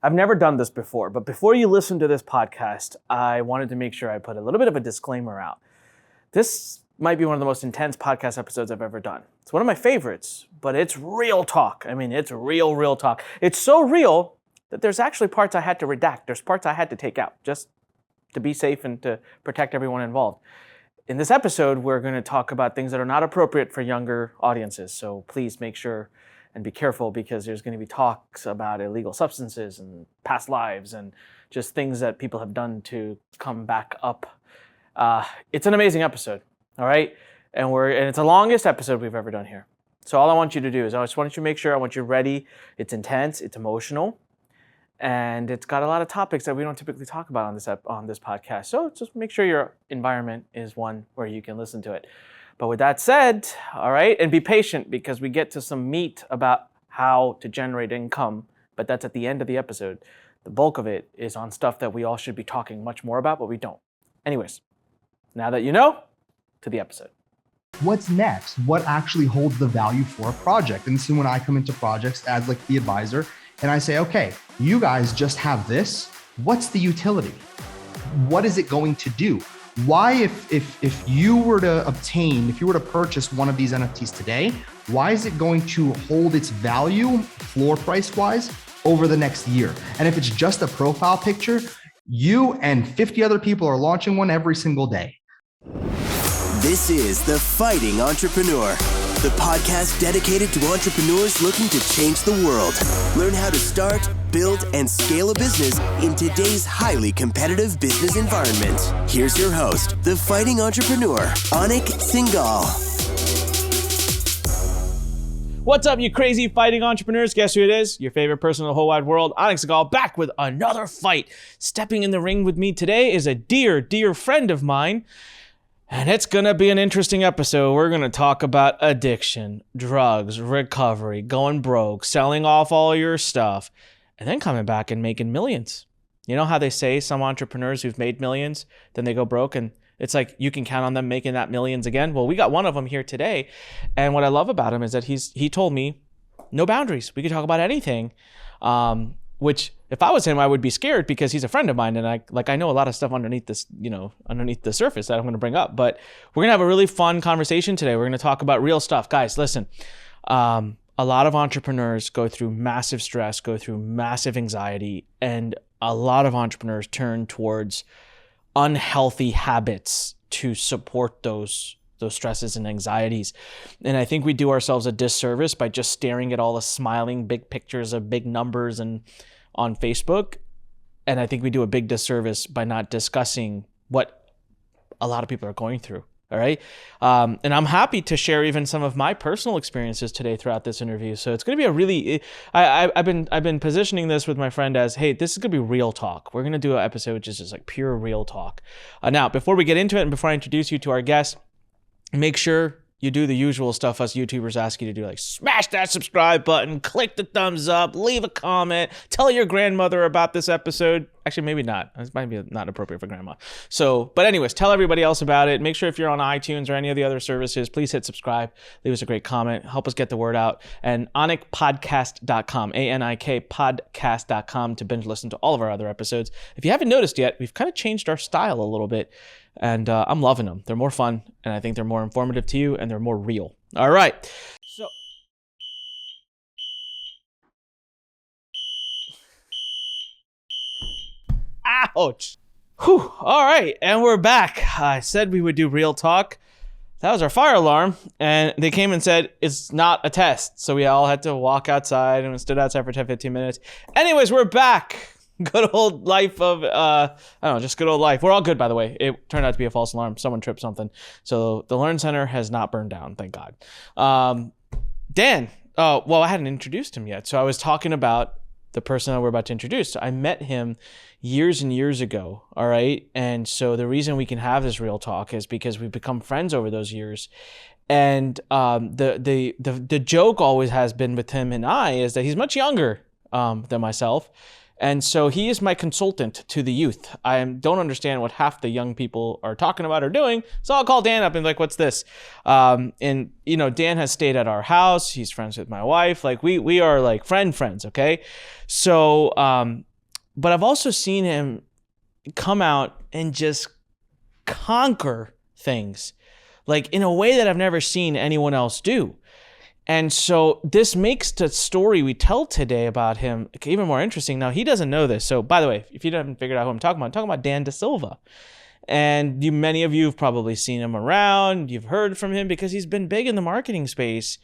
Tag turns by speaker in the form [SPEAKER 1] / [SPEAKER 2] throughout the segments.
[SPEAKER 1] I've never done this before, but before you listen to this podcast, I wanted to make sure I put a little bit of a disclaimer out. This might be one of the most intense podcast episodes I've ever done. It's one of my favorites, but it's real talk. I mean, it's real talk. It's so real that there's actually parts I had to redact. There's parts I had to take out just to be safe and to protect everyone involved. In this episode, we're going to talk about things that are not appropriate for younger audiences. So please make sure and be careful, because there's going to be talks about illegal substances and past lives and just things that people have done to come back up. It's an amazing episode, all right? And it's the longest episode we've ever done here. So all I want you to do is I just want you to make sure, I want you ready. It's intense, it's emotional, and it's got a lot of topics that we don't typically talk about on this podcast. So just make sure your environment is one where you can listen to it. But with that said, all right, and be patient, because we get to some meat about how to generate income, but that's at the end of the episode. The bulk of it is on stuff that we all should be talking much more about, but we don't. Anyways, now that you know, to the episode.
[SPEAKER 2] What's next? What actually holds the value for a project? And this is when I come into projects as like the advisor, and I say, okay, you guys just have this. What's the utility? What is it going to do? Why, if you were to purchase one of these NFTs today, why is it going to hold its value floor price wise over the next year? And if it's just a profile picture, you and 50 other people are launching one every single day.
[SPEAKER 3] This is The Fighting Entrepreneur, the podcast dedicated to entrepreneurs looking to change the world. Learn how to start, build, and scale a business in today's highly competitive business environment. Here's your host, The Fighting Entrepreneur, Anik Singal.
[SPEAKER 1] What's up, you crazy fighting entrepreneurs? Guess who it is? Your favorite person in the whole wide world, Anik Singal, back with another fight. Stepping in the ring with me today is a dear friend of mine. And it's going to be an interesting episode. We're going to talk about addiction, drugs, recovery, going broke, selling off all your stuff, and then coming back and making millions. You know how they say some entrepreneurs who've made millions, then they go broke, and it's like you can count on them making that millions again? Well, we got one of them here today. And what I love about him is that he told me no boundaries. We could talk about anything, which if I was him, I would be scared, because he's a friend of mine, and I know a lot of stuff underneath this, underneath the surface that I'm going to bring up. But we're going to have a really fun conversation today. We're going to talk about real stuff. Guys, listen, a lot of entrepreneurs go through massive stress, go through massive anxiety, and a lot of entrepreneurs turn towards unhealthy habits to support those stresses and anxieties. And I think we do ourselves a disservice by just staring at all the smiling big pictures of big numbers and on Facebook. And I think we do a big disservice by not discussing what a lot of people are going through. All right. And I'm happy to share even some of my personal experiences today throughout this interview. So it's going to be a really, I've been positioning this with my friend as, hey, this is going to be real talk. We're going to do an episode which is just like pure real talk. Now, before we get into it and before I introduce you to our guest, make sure you do the usual stuff us YouTubers ask you to do, like smash that subscribe button, click the thumbs up, leave a comment, tell your grandmother about this episode. Actually, maybe not. This might be not appropriate for grandma. So, but anyways, tell everybody else about it. Make sure if you're on iTunes or any of the other services, please hit subscribe, leave us a great comment, help us get the word out. And anikpodcast.com, A-N-I-K podcast.com to binge listen to all of our other episodes. If you haven't noticed yet, we've kind of changed our style a little bit. And I'm loving them. They're more fun, and I think they're more informative to you, and they're more real. All right. So, ouch. Whew. All right, and we're back. I said we would do real talk. That was our fire alarm, and they came and said it's not a test. So we all had to walk outside, and we stood outside for 10, 15 minutes. Anyways, we're back. Good old life of, just good old life. We're all good, by the way. It turned out to be a false alarm. Someone tripped something. So the Lurn Center has not burned down, thank God. Dan, I hadn't introduced him yet. So I was talking about the person that we're about to introduce. I met him years and years ago, all right? And so the reason we can have this real talk is because we've become friends over those years. And the joke always has been with him and I is that he's much younger than myself. And so he is my consultant to the youth. I don't understand what half the young people are talking about or doing. So I'll call Dan up and be like, what's this? Dan has stayed at our house. He's friends with my wife. Like we are like friends, okay? So but I've also seen him come out and just conquer things like in a way that I've never seen anyone else do. And so this makes the story we tell today about him even more interesting. Now, he doesn't know this. So by the way, if you haven't figured out who I'm talking about Dan Dasilva. And many of you have probably seen him around. You've heard from him because he's been big in the marketing space.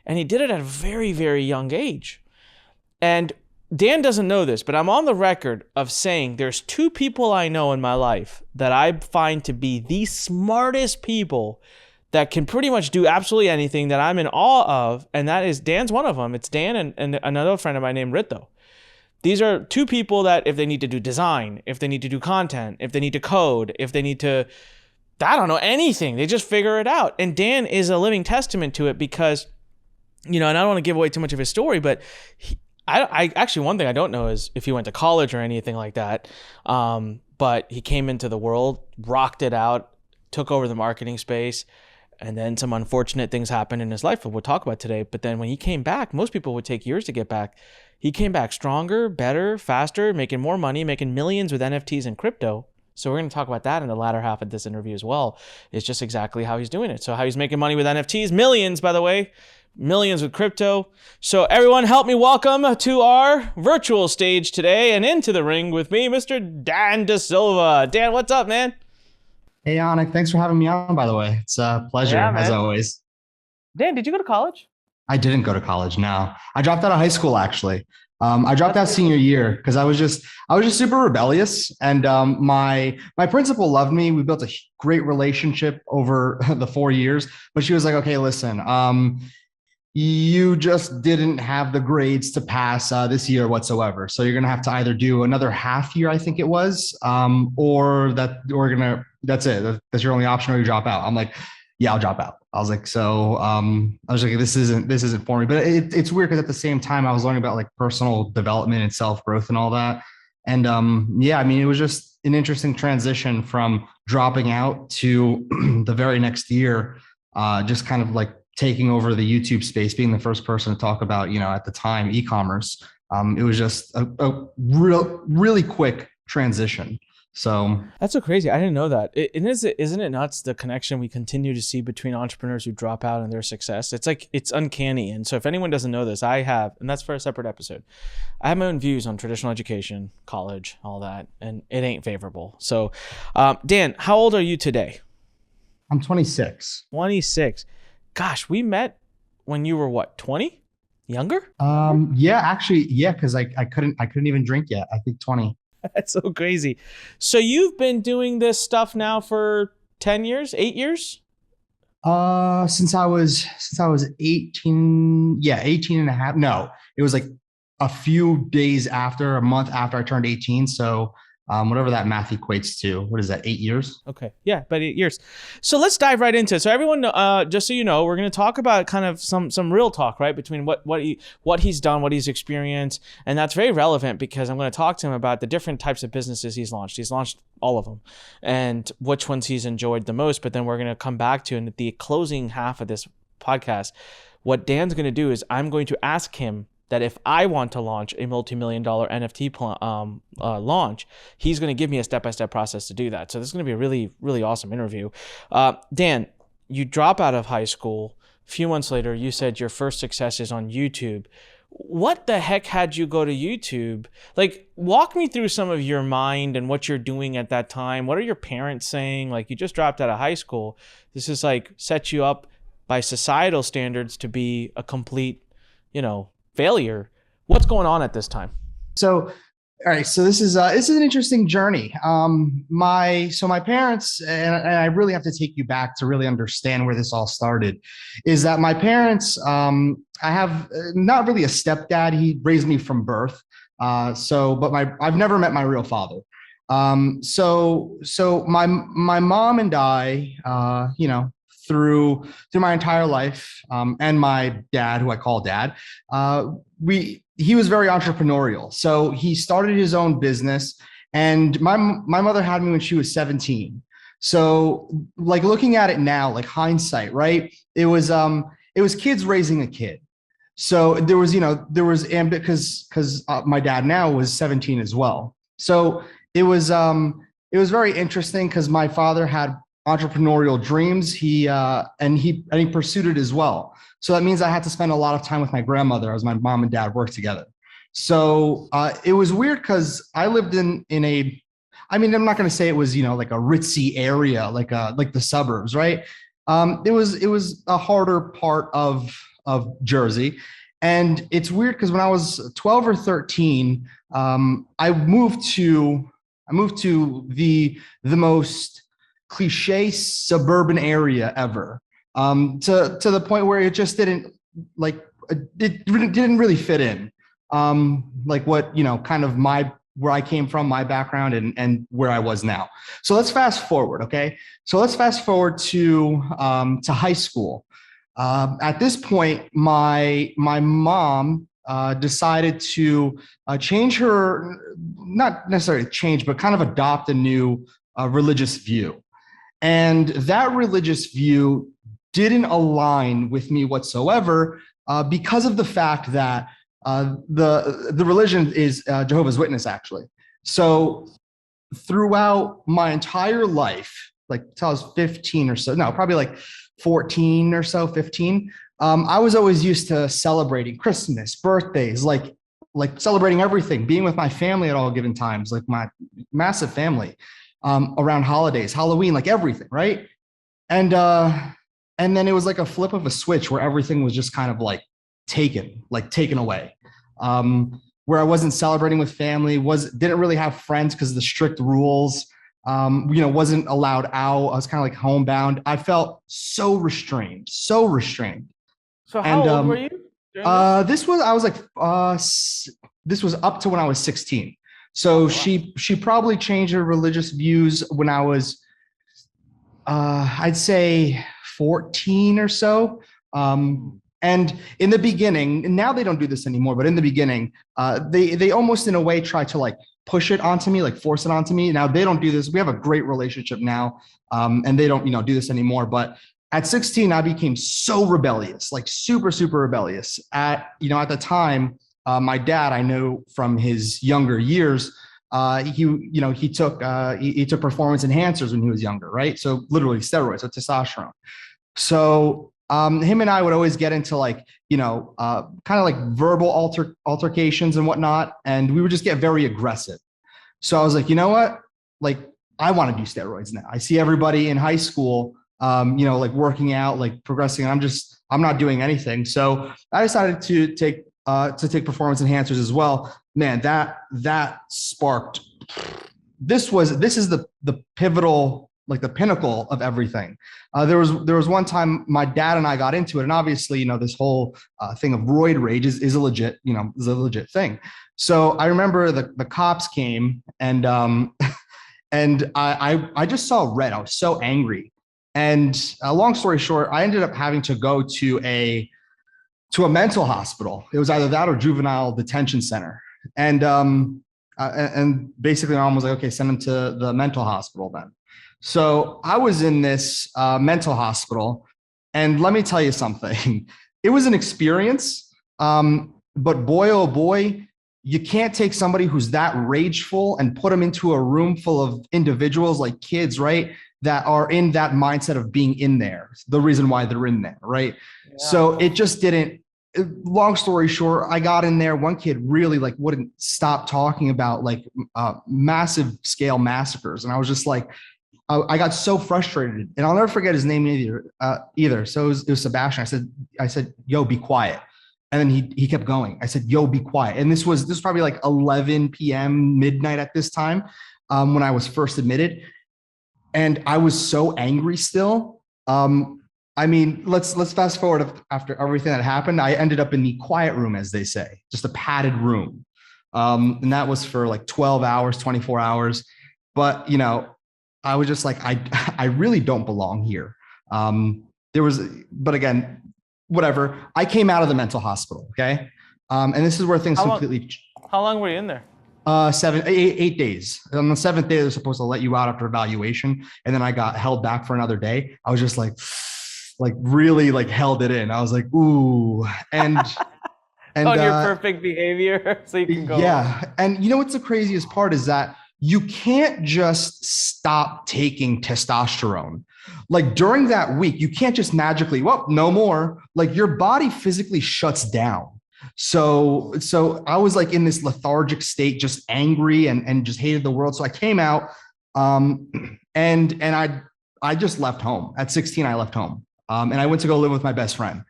[SPEAKER 1] And he did it at a very, very young age. And Dan doesn't know this, but I'm on the record of saying there's two people I know in my life that I find to be the smartest people that can pretty much do absolutely anything that I'm in awe of. And that is Dan's one of them. It's Dan and another friend of mine named Rito. These are two people that if they need to do design, if they need to do content, if they need to code, if they need to, I don't know, anything, they just figure it out. And Dan is a living testament to it because, and I don't want to give away too much of his story, but I actually, one thing I don't know is if he went to college or anything like that. But he came into the world, rocked it out, took over the marketing space, and then some unfortunate things happened in his life that we'll talk about today. But then when he came back, most people would take years to get back. He came back stronger, better, faster, making more money, making millions with NFTs and crypto. So we're going to talk about that in the latter half of this interview as well. It's just exactly how he's doing it. So how he's making money with NFTs, millions, by the way, millions with crypto. So everyone help me welcome to our virtual stage today and into the ring with me, Mr. Dan Dasilva. Dan, what's up, man?
[SPEAKER 2] Hey, Anik, thanks for having me on, by the way. It's a pleasure, as always.
[SPEAKER 1] Dan, did you go to college?
[SPEAKER 2] I didn't go to college, no. I dropped out of high school, actually. I dropped out senior year because I was just super rebellious. And my principal loved me. We built a great relationship over the 4 years. But she was like, okay, listen, you just didn't have the grades to pass this year whatsoever. So you're going to have to either do another half year, I think it was, or that's it. That's your only option, or you drop out. I'm like, yeah, I'll drop out. I was like, this isn't for me. But it's weird because at the same time I was learning about like personal development and self-growth and all that. And it was just an interesting transition from dropping out to the very next year, just kind of like taking over the YouTube space, being the first person to talk about, at the time, e-commerce. It was just a really quick transition. So
[SPEAKER 1] that's so crazy. I didn't know that. Isn't it nuts, the connection we continue to see between entrepreneurs who drop out and their success? It's like, it's uncanny. And so if anyone doesn't know this, I have, and that's for a separate episode, I have my own views on traditional education, college, all that, and it ain't favorable. So Dan, how old are you today?
[SPEAKER 2] I'm 26.
[SPEAKER 1] 26. Gosh, we met when you were what, 20? Younger?
[SPEAKER 2] Because I couldn't even drink yet. I think 20.
[SPEAKER 1] That's so crazy. So you've been doing this stuff now for 10 years, 8 years?
[SPEAKER 2] Since I was 18, 18 and a half. No, it was like a month after I turned 18. So whatever that math equates to, what is that, 8 years?
[SPEAKER 1] Okay. Yeah, about 8 years. So let's dive right into it. So everyone, just so you know, we're going to talk about kind of some real talk, right? Between what he's done, what he's experienced. And that's very relevant because I'm going to talk to him about the different types of businesses he's launched. He's launched all of them and which ones he's enjoyed the most. But then we're going to come back to, in the closing half of this podcast, what Dan's going to do is I'm going to ask him that if I want to launch a multi-million-dollar NFT launch, he's going to give me a step-by-step process to do that. So this is going to be a really, really awesome interview. Dan, you drop out of high school. A few months later, you said your first success is on YouTube. What the heck had you go to YouTube? Like, walk me through some of your mind and what you're doing at that time. What are your parents saying? Like, you just dropped out of high school. This is like set you up by societal standards to be a complete, failure. What's going on at this time?
[SPEAKER 2] So, all right. So this is an interesting journey. My parents, and I really have to take you back to really understand where this all started, is that my parents, I have not really a stepdad. He raised me from birth. But I've never met my real father. So my mom and I, through my entire life, and my dad, who I call dad, he was very entrepreneurial. So he started his own business, and my mother had me when she was 17. So like looking at it now, like hindsight, right? It was kids raising a kid. So there was because my dad now was 17 as well. So it was very interesting because my father had entrepreneurial dreams. He pursued it as well. So that means I had to spend a lot of time with my grandmother as my mom and dad worked together. So it was weird because I lived in a, I mean, I'm not going to say it was, like a ritzy area, like the suburbs, right? It was a harder part of Jersey. And it's weird because when I was 12 or 13, I moved to the most cliche suburban area ever. To the point where it just didn't like it didn't really fit in. Like what, kind of where I came from, my background, and where I was now. So let's fast forward, okay? So let's fast forward to high school. At this point, my mom decided to change her, not necessarily change, but kind of adopt a new religious view. And that religious view didn't align with me whatsoever because of the fact that the religion is Jehovah's Witness, actually. So throughout my entire life, like till I was 15 or so, no, probably like 14 or so, 15, I was always used to celebrating Christmas, birthdays, like celebrating everything, being with my family at all given times, like my massive family, around holidays, Halloween, like everything, right? And then it was like a flip of a switch where everything was just kind of taken away. Where I wasn't celebrating with family, didn't really have friends because of the strict rules. Wasn't allowed out. I was kind of like homebound. I felt so restrained.
[SPEAKER 1] So how old were you?
[SPEAKER 2] This was up to when I was 16. So wow. She probably changed her religious views when I was, I'd say 14 or so. And in the beginning, now they don't do this anymore, but in the beginning, they almost in a way try to like push it onto me, like force it onto me. Now they don't do this. We have a great relationship now, and they don't, do this anymore. But at 16, I became so rebellious, like super, super rebellious. At the time, my dad, I know from his younger years, he took performance enhancers when he was younger, right? So literally steroids, so testosterone. So him and I would always get into like, kind of like verbal altercations and whatnot. And we would just get very aggressive. So I was like, you know what? Like, I want to do steroids now. I see everybody in high school, like working out, like progressing. And I'm not doing anything. So I decided to take performance enhancers as well. Man, that sparked, this is the pivotal, like the pinnacle of everything. There was one time my dad and I got into it, and obviously, this whole thing of roid rage is a legit thing. So I remember the cops came and and I just saw red. I was so angry. And long story short, I ended up having to go to a mental hospital. It was either that or juvenile detention center. And basically, my mom was like, okay, send him to the mental hospital then. So I was in this mental hospital, and let me tell you something. It was an experience, but boy, oh boy, you can't take somebody who's that rageful and put them into a room full of individuals like kids, right? That are in that mindset of being in there. The reason why they're in there, right? Yeah. So it just didn't. Long story short, I got in there. One kid really like wouldn't stop talking about like massive scale massacres, and I was just like, I got so frustrated, and I'll never forget his name either. So it was Sebastian. I said, yo, be quiet. And then he kept going. I said, yo, be quiet. And this was probably like 11 p.m. midnight at this time, when I was first admitted. And I was so angry still. I mean, let's fast forward after everything that happened. I ended up in the quiet room, as they say, just a padded room. And that was for like 12 hours, 24 hours. But, I was just like, I really don't belong here. But again, whatever. I came out of the mental hospital. Okay. And this is where things completely.
[SPEAKER 1] How long were you in there?
[SPEAKER 2] 8 days. On the 7th day, they're supposed to let you out after evaluation. And then I got held back for another day. I was just like really like held it in. I was like, ooh. And And
[SPEAKER 1] on your perfect behavior so you can go.
[SPEAKER 2] Yeah. And you know what's the craziest part is that you can't just stop taking testosterone. Like during that week, you can't just magically, well, no more. Like your body physically shuts down. So I was like in this lethargic state, just angry and just hated the world. So I came out, and I just left home at 16. I left home, and I went to go live with my best friend.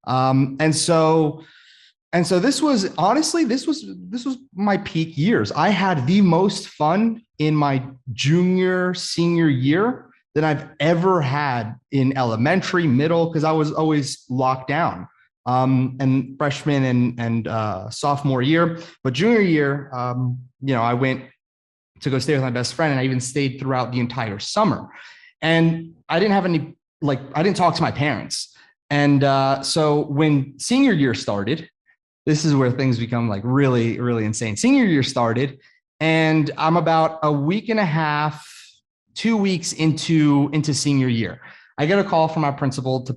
[SPEAKER 2] And so this was honestly, this was my peak years. I had the most fun in my senior year than I've ever had in elementary, middle, because I was always locked down. And freshman and sophomore year, but junior year, I went to go stay with my best friend, and I even stayed throughout the entire summer. And I didn't have any, I didn't talk to my parents. And so when senior year started, this is where things become like really, really insane. Senior year started, and I'm about a week and a half, 2 weeks into senior year. I get a call from my principal to,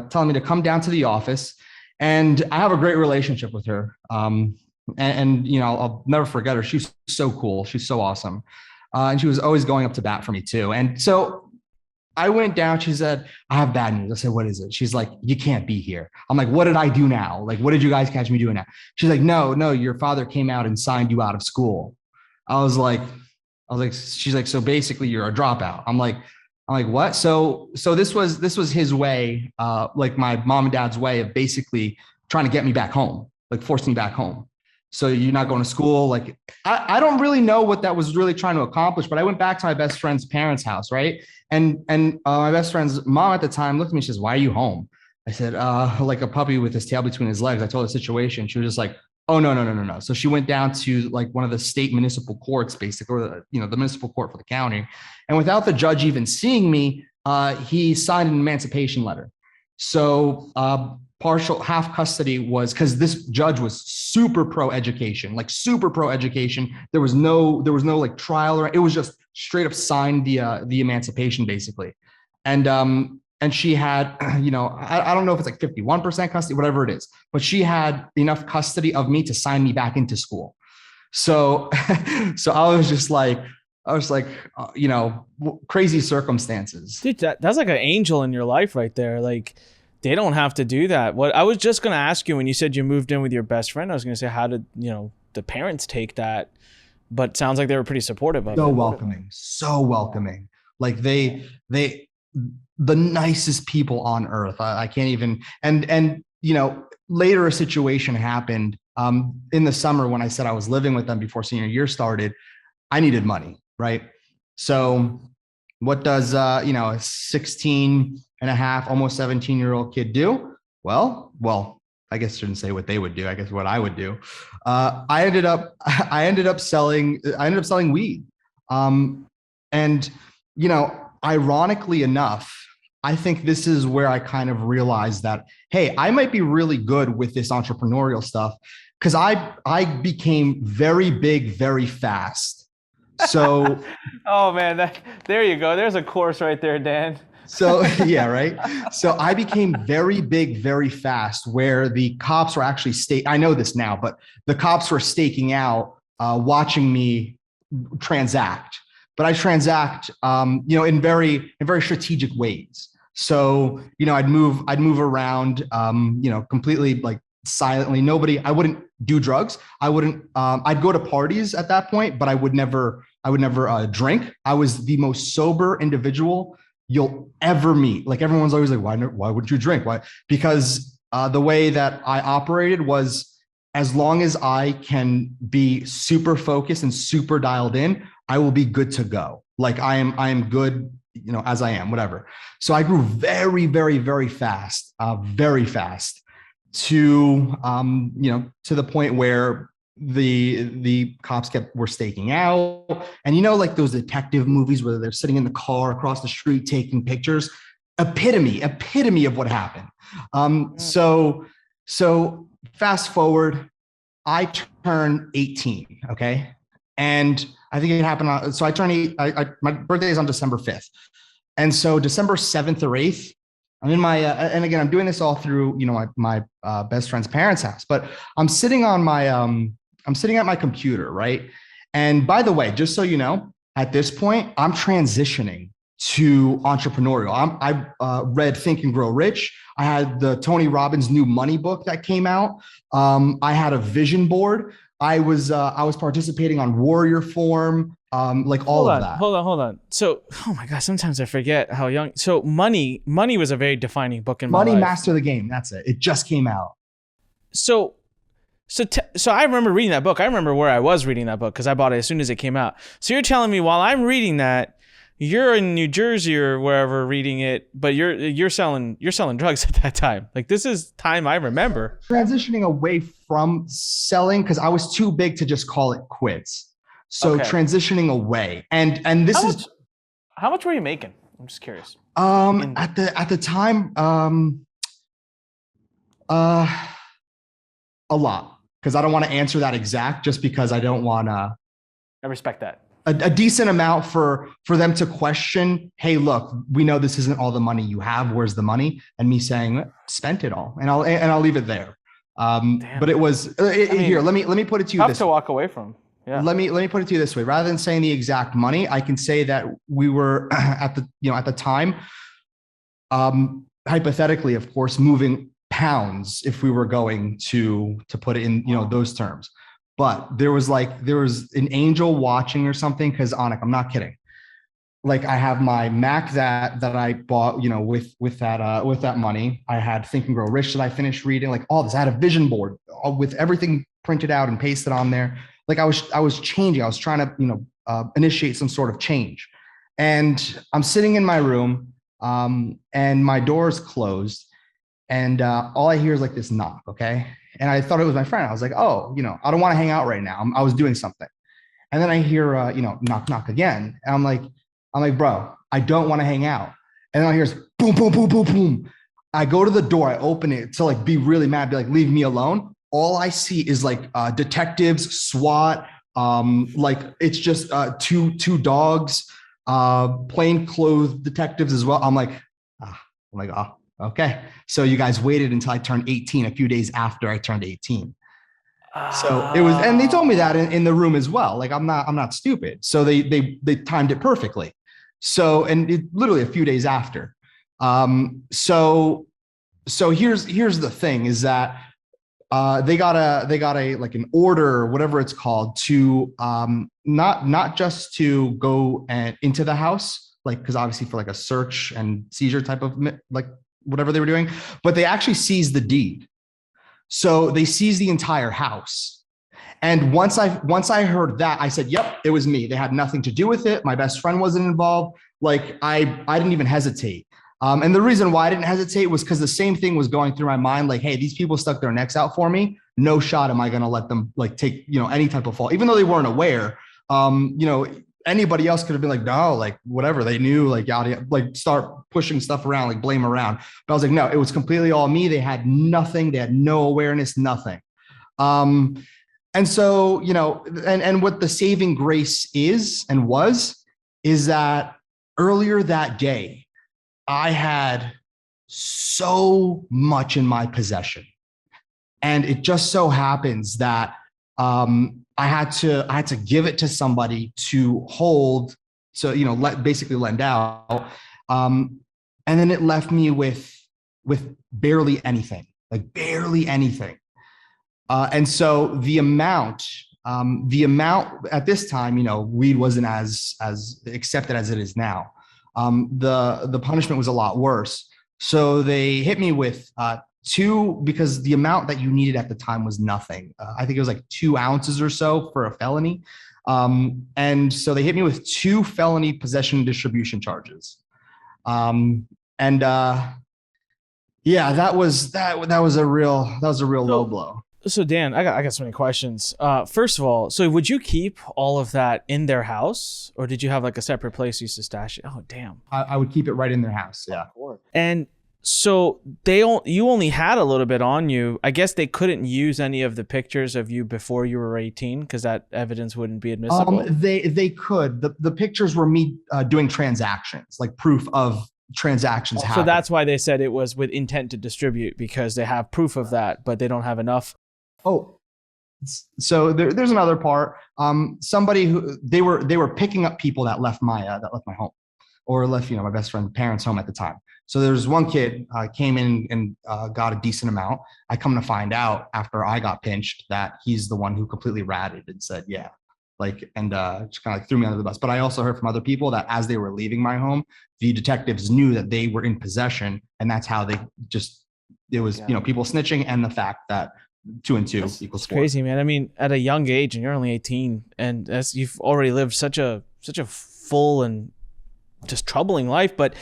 [SPEAKER 2] telling me to come down to the office, and I have a great relationship with her. I'll never forget her. She's so cool. She's so awesome. And she was always going up to bat for me too. And so I went down, she said, I have bad news. I said, what is it? She's like, you can't be here. I'm like, what did I do now? Like, what did you guys catch me doing now? She's like, no, your father came out and signed you out of school. I was like, she's like, so basically you're a dropout. I'm like, what? So this was his way, like my mom and dad's way of basically trying to get me back home, like forcing me back home. So you're not going to school. Like, I don't really know what that was really trying to accomplish, but I went back to my best friend's parents' house. Right. And my best friend's mom at the time looked at me, she says, why are you home? I said, like a puppy with his tail between his legs. I told her the situation. She was just like, oh, no. So she went down to like one of the state municipal courts, basically, or the municipal court for the county. And without the judge even seeing me, he signed an emancipation letter. So partial half custody was, because this judge was super pro education. There was no like trial, or it was just straight up signed the emancipation basically. And she had, I don't know if it's like 51% custody, whatever it is, but she had enough custody of me to sign me back into school. So I was like, crazy circumstances.
[SPEAKER 1] Dude, that's like an angel in your life right there. Like, they don't have to do that. What I was just going to ask you when you said you moved in with your best friend, I was going to say, how did, the parents take that? But it sounds like they were pretty supportive of it.
[SPEAKER 2] So welcoming. Like they the nicest people on earth. I can't even, and later a situation happened in the summer when I said I was living with them before senior year started. I needed money, right? So what does a 16 and a half, almost 17-year-old kid do? Well, I guess I shouldn't say what they would do. I guess what I would do. I ended up selling weed. And ironically enough, I think this is where I kind of realized that, hey, I might be really good with this entrepreneurial stuff, because I became very big, very fast. So,
[SPEAKER 1] oh man, there you go. There's a course right there, Dan.
[SPEAKER 2] So yeah, right. So I became very big, very fast, where the cops were actually I know this now, but the cops were staking out, watching me transact. But I transact, in very strategic ways. So, I'd move around, completely like silently. I wouldn't do drugs. I'd go to parties at that point, but I would never drink. I was the most sober individual you'll ever meet. Like, everyone's always like, why wouldn't you drink? Why? Because the way that I operated was, as long as I can be super focused and super dialed in, I will be good to go. Like, I am good, as I am, whatever. So I grew very, very, very fast, to, to the point where the cops were staking out. And like those detective movies where they're sitting in the car across the street taking pictures, epitome of what happened. So fast forward, I turned 18. Okay. And I think it happened. So I turned my birthday is on December 5th. And so December 7th or 8th, I'm in my, and again, I'm doing this all through, my best friend's parents' house, but I'm sitting on my, I'm sitting at my computer, right? And by the way, just so you know, at this point, I'm transitioning to entrepreneurial. I read Think and Grow Rich. I had the Tony Robbins' new money book that came out. I had a vision board. I was participating on Warrior Form, like all of that.
[SPEAKER 1] Hold on. So, oh my gosh, sometimes I forget how young. So Money was a very defining book in my life.
[SPEAKER 2] Money Master the Game. That's it. It just came out.
[SPEAKER 1] So I remember reading that book. I remember where I was reading that book because I bought it as soon as it came out. So you're telling me while I'm reading that, you're in New Jersey or wherever reading it, but you're selling drugs at that time. Like, this is time I remember.
[SPEAKER 2] Transitioning away from selling because I was too big to just call it quits. So transitioning away, and this
[SPEAKER 1] how much were you making? I'm just curious.
[SPEAKER 2] At the time, a lot, because I don't want to answer that exact, just because I don't want to.
[SPEAKER 1] I respect that.
[SPEAKER 2] A decent amount for them to question, hey, look, we know this isn't all the money you have. Where's the money? And me saying, spent it all, and I'll leave it there. But it was here. Let me put it to you.
[SPEAKER 1] Tough to walk away from. Yeah.
[SPEAKER 2] Let me put it to you this way. Rather than saying the exact money, I can say that we were at the time, hypothetically, of course, moving pounds if we were going to put it in those terms. But there was an angel watching or something, because Anik, I'm not kidding. Like, I have my Mac that I bought, with that money. I had Think and Grow Rich that I finished reading, like all this. I had a vision board with everything printed out and pasted on there. Like, I was changing. I was trying to, initiate some sort of change. And I'm sitting in my room, and my door's closed, and all I hear is like this knock. Okay. And I thought it was my friend. I was like, oh, I don't want to hang out right now. I was doing something. And then I hear, knock, knock again. And I'm like, bro, I don't want to hang out. And then I hear boom, boom, boom, boom, boom. I go to the door, I open it to like be really mad, be like, leave me alone. All I see is like detectives, SWAT, like it's just two dogs, plainclothes detectives as well. I'm like, oh, okay. So you guys waited until I turned 18, a few days after I turned 18. So it was, and they told me that in the room as well. Like, I'm not stupid. So they timed it perfectly. So, and it literally a few days after. So here's the thing is that, they got a like an order, whatever it's called, to, not just to go into the house, like, cause obviously for like a search and seizure type of like whatever they were doing, but they actually seized the deed. So they seized the entire house. And once I heard that, I said, yep, it was me. They had nothing to do with it. My best friend wasn't involved. Like, I didn't even hesitate. And the reason why I didn't hesitate was because the same thing was going through my mind. Like, hey, these people stuck their necks out for me. No shot am I going to let them like take, any type of fault, even though they weren't aware. Anybody else could have been like, no, like whatever, they knew, like yada, like start pushing stuff around, like blame around. But I was like, no, it was completely all me. They had nothing. They had no awareness, nothing. And so, and what the saving grace is that earlier that day, I had so much in my possession. And it just so happens that, I had to give it to somebody to hold, so basically lend out, and then it left me with barely anything, and so the amount at this time, weed wasn't as accepted as it is now. The punishment was a lot worse, so they hit me with because the amount that you needed at the time was nothing. I think it was like 2 ounces or so for a felony. And so they hit me with 2 felony possession and distribution charges. Yeah, that was a real low blow.
[SPEAKER 1] So Dan, I got so many questions. First of all, so would you keep all of that in their house, or did you have like a separate place you used to stash it? Oh, damn.
[SPEAKER 2] I would keep it right in their house. Yeah.
[SPEAKER 1] And so you only had a little bit on you. I guess they couldn't use any of the pictures of you before you were 18 because that evidence wouldn't be admissible.
[SPEAKER 2] They could. The pictures were me doing transactions, like proof of transactions happen.
[SPEAKER 1] So that's why they said it was with intent to distribute, because they have proof of that, but they don't have enough.
[SPEAKER 2] Oh, so there's another part. Somebody who they were picking up people that left my home, or left my best friend's parents' home at the time. So there's one kid came in and got a decent amount. I come to find out after I got pinched that he's the one who completely ratted and said, yeah, and just kind of threw me under the bus. But I also heard from other people that as they were leaving my home, the detectives knew that they were in possession, and that's how it was people snitching, and the fact that 2 and 2 equals 4.
[SPEAKER 1] Crazy, man. I mean, at a young age, and you're only 18, and as you've already lived such a full and just troubling life. But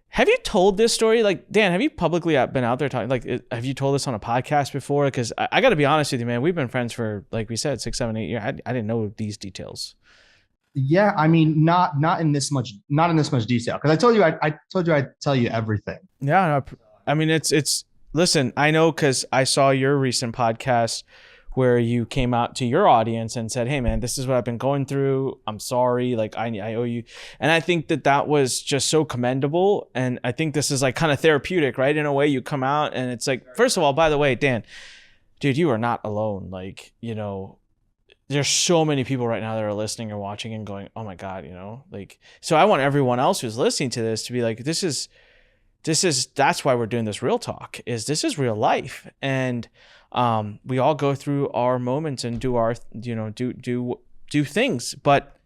[SPEAKER 1] have you told this story? Like, Dan, have you publicly been out there talking? Like, have you told this on a podcast before? Because I got to be honest with you, man. We've been friends for, like we said, 6, 7, 8 years. I didn't know these details.
[SPEAKER 2] Yeah, I mean, not in this much detail. Because I told you I'd tell you everything.
[SPEAKER 1] Yeah, no, I mean, it's. Listen, I know, because I saw your recent podcast where you came out to your audience and said, hey, man, this is what I've been going through. I'm sorry. Like, I owe you. And I think that was just so commendable. And I think this is like kind of therapeutic, right? In a way, you come out and it's like, first of all, by the way, Dan, dude, you are not alone. Like, there's so many people right now that are listening or watching and going, oh my God, so I want everyone else who's listening to this to be like, that's why we're doing this real talk. This is real life. And we all go through our moments and do our, do things, but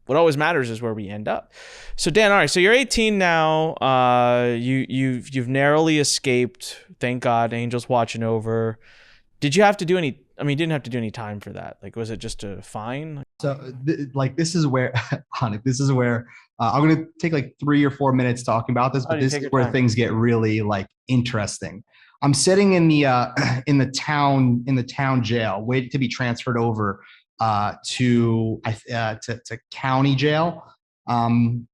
[SPEAKER 1] what always matters is where we end up. So Dan, all right, so you're 18 now. You've narrowly escaped. Thank God, angels watching over. Did you have to do any? I mean, you didn't have to do any time for that. Like, was it just a fine?
[SPEAKER 2] So this is where, Anik, I'm going to take like 3 or 4 minutes talking about this, but this is where things get really like interesting. I'm sitting in the town jail, waiting to be transferred over to county jail. And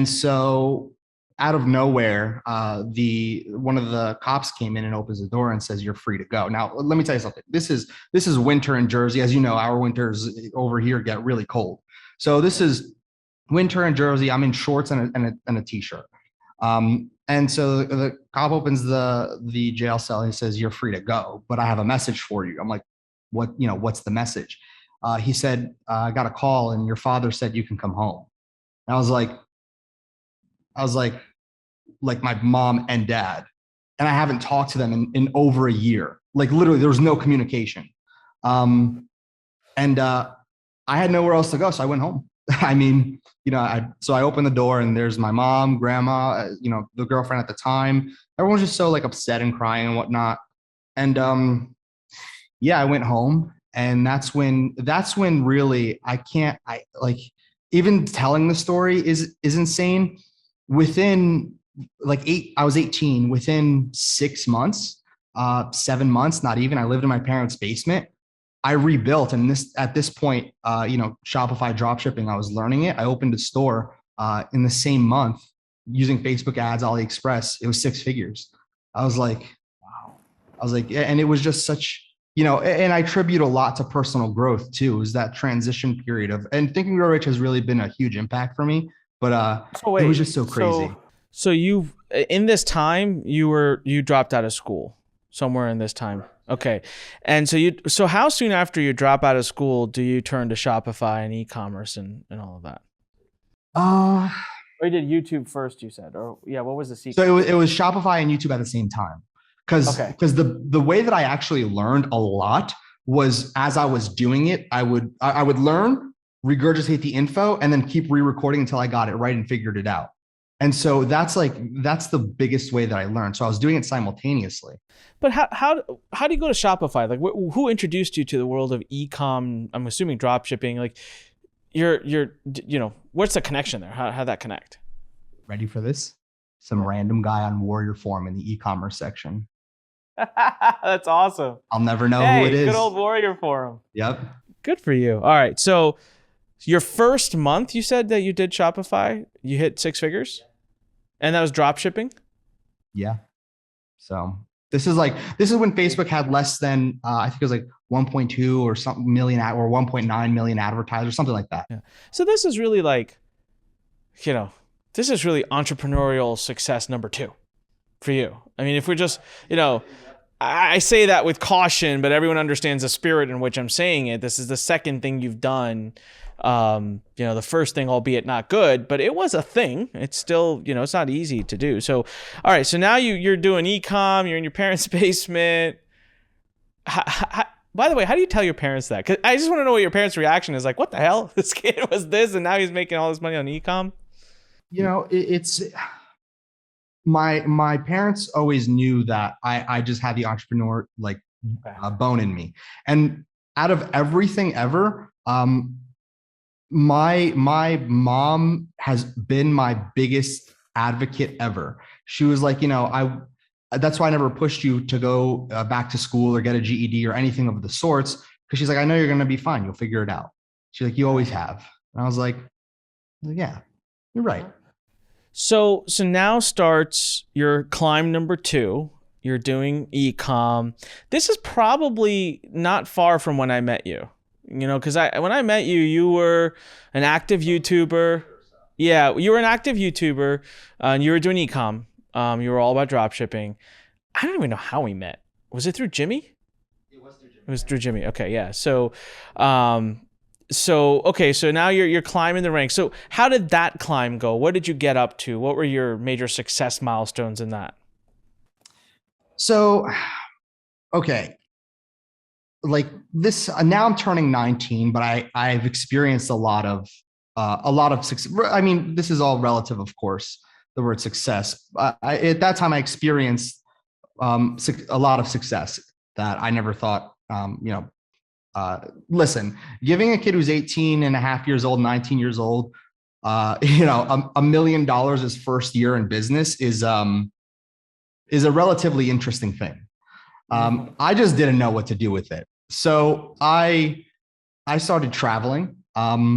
[SPEAKER 2] so out of nowhere, one of the cops came in and opens the door and says, "You're free to go." Now, let me tell you something. This is winter in Jersey. As you know, our winters over here get really cold. So this is winter in Jersey. I'm in shorts and a t-shirt. And so the cop opens the jail cell and he says, "You're free to go, but I have a message for you." I'm like, what's the message? He said, "I got a call and your father said you can come home." And I was like my mom and dad, and I haven't talked to them in over a year. Like literally there was no communication. And I had nowhere else to go. So I went home. I mean, so I opened the door and there's my mom, grandma, the girlfriend at the time. Everyone was just so like upset and crying and whatnot. And I went home, and that's when really even telling the story is insane. Within I was 18, within 6 months, 7 months, not even, I lived in my parents' basement. I rebuilt, and at this point, Shopify dropshipping, I was learning it. I opened a store in the same month using Facebook ads, AliExpress. It was 6 figures. I was like, wow. And it was just such, and I attribute a lot to personal growth too, is that transition period and Think and Grow Rich has really been a huge impact for me, but it was just so crazy.
[SPEAKER 1] So you, in this time, you dropped out of school somewhere in this time. Okay. And so how soon after you drop out of school do you turn to Shopify and e-commerce and all of that? Or you did YouTube first, you said, or what was the secret?
[SPEAKER 2] So it was Shopify and YouTube at the same time. Because the way that I actually learned a lot was as I was doing it, I would learn, regurgitate the info, and then keep re-recording until I got it right and figured it out. And so that's the biggest way that I learned. So I was doing it simultaneously.
[SPEAKER 1] But how do you go to Shopify? Like, who introduced you to the world of e-com? I'm assuming drop shipping. Like, what's the connection there? How'd that connect?
[SPEAKER 2] Ready for this? Some random guy on Warrior Forum in the e-commerce section.
[SPEAKER 1] That's awesome.
[SPEAKER 2] I'll never know who it is.
[SPEAKER 1] Good old Warrior Forum.
[SPEAKER 2] Yep.
[SPEAKER 1] Good for you. All right. So your first month, you said that you did Shopify, you hit 6 figures, and that was drop shipping?
[SPEAKER 2] Yeah. So this is when Facebook had less than, I think it was like 1.2 or something million or 1.9 million advertisers, something like that.
[SPEAKER 1] Yeah. So this is really like, This is really entrepreneurial success number 2 for you. I mean, if we're just, I say that with caution, but everyone understands the spirit in which I'm saying it. This is the second thing you've done. The first thing, albeit not good, but it was a thing. It's still, it's not easy to do. So, all right. So now you're doing e-com, you're in your parents' basement. By the way, how do you tell your parents that? Because I just want to know what your parents' reaction is. Like, what the hell? This kid was this, and now he's making all this money on e-com.
[SPEAKER 2] It's my parents always knew that I just had the entrepreneur bone in me, and out of everything ever, my mom has been my biggest advocate ever. She was like, that's why I never pushed you to go back to school or get a GED or anything of the sorts, because she's like, I know you're gonna be fine. You'll figure it out. She's like, you always have. And I was like, yeah, you're right.
[SPEAKER 1] So now starts your climb number 2. You're doing e-com. This is probably not far from when I met you, because when I met you, you were an active YouTuber. Yeah, you were an active YouTuber, and you were doing e-com. You were all about drop shipping. I don't even know how we met. Was it through Jimmy? It was through Jimmy. Okay, yeah. So now you're climbing the ranks. So how did that climb go? What did you get up to? What were your major success milestones in that?
[SPEAKER 2] So, okay. Like this, now I'm turning 19, but I've experienced a lot of success. I mean, this is all relative, of course, the word success. At that time I experienced a lot of success that I never thought, listen, giving a kid who's 18 and a half years old, 19 years old, $1 million his first year in business is a relatively interesting thing. I just didn't know what to do with it. So I started traveling. But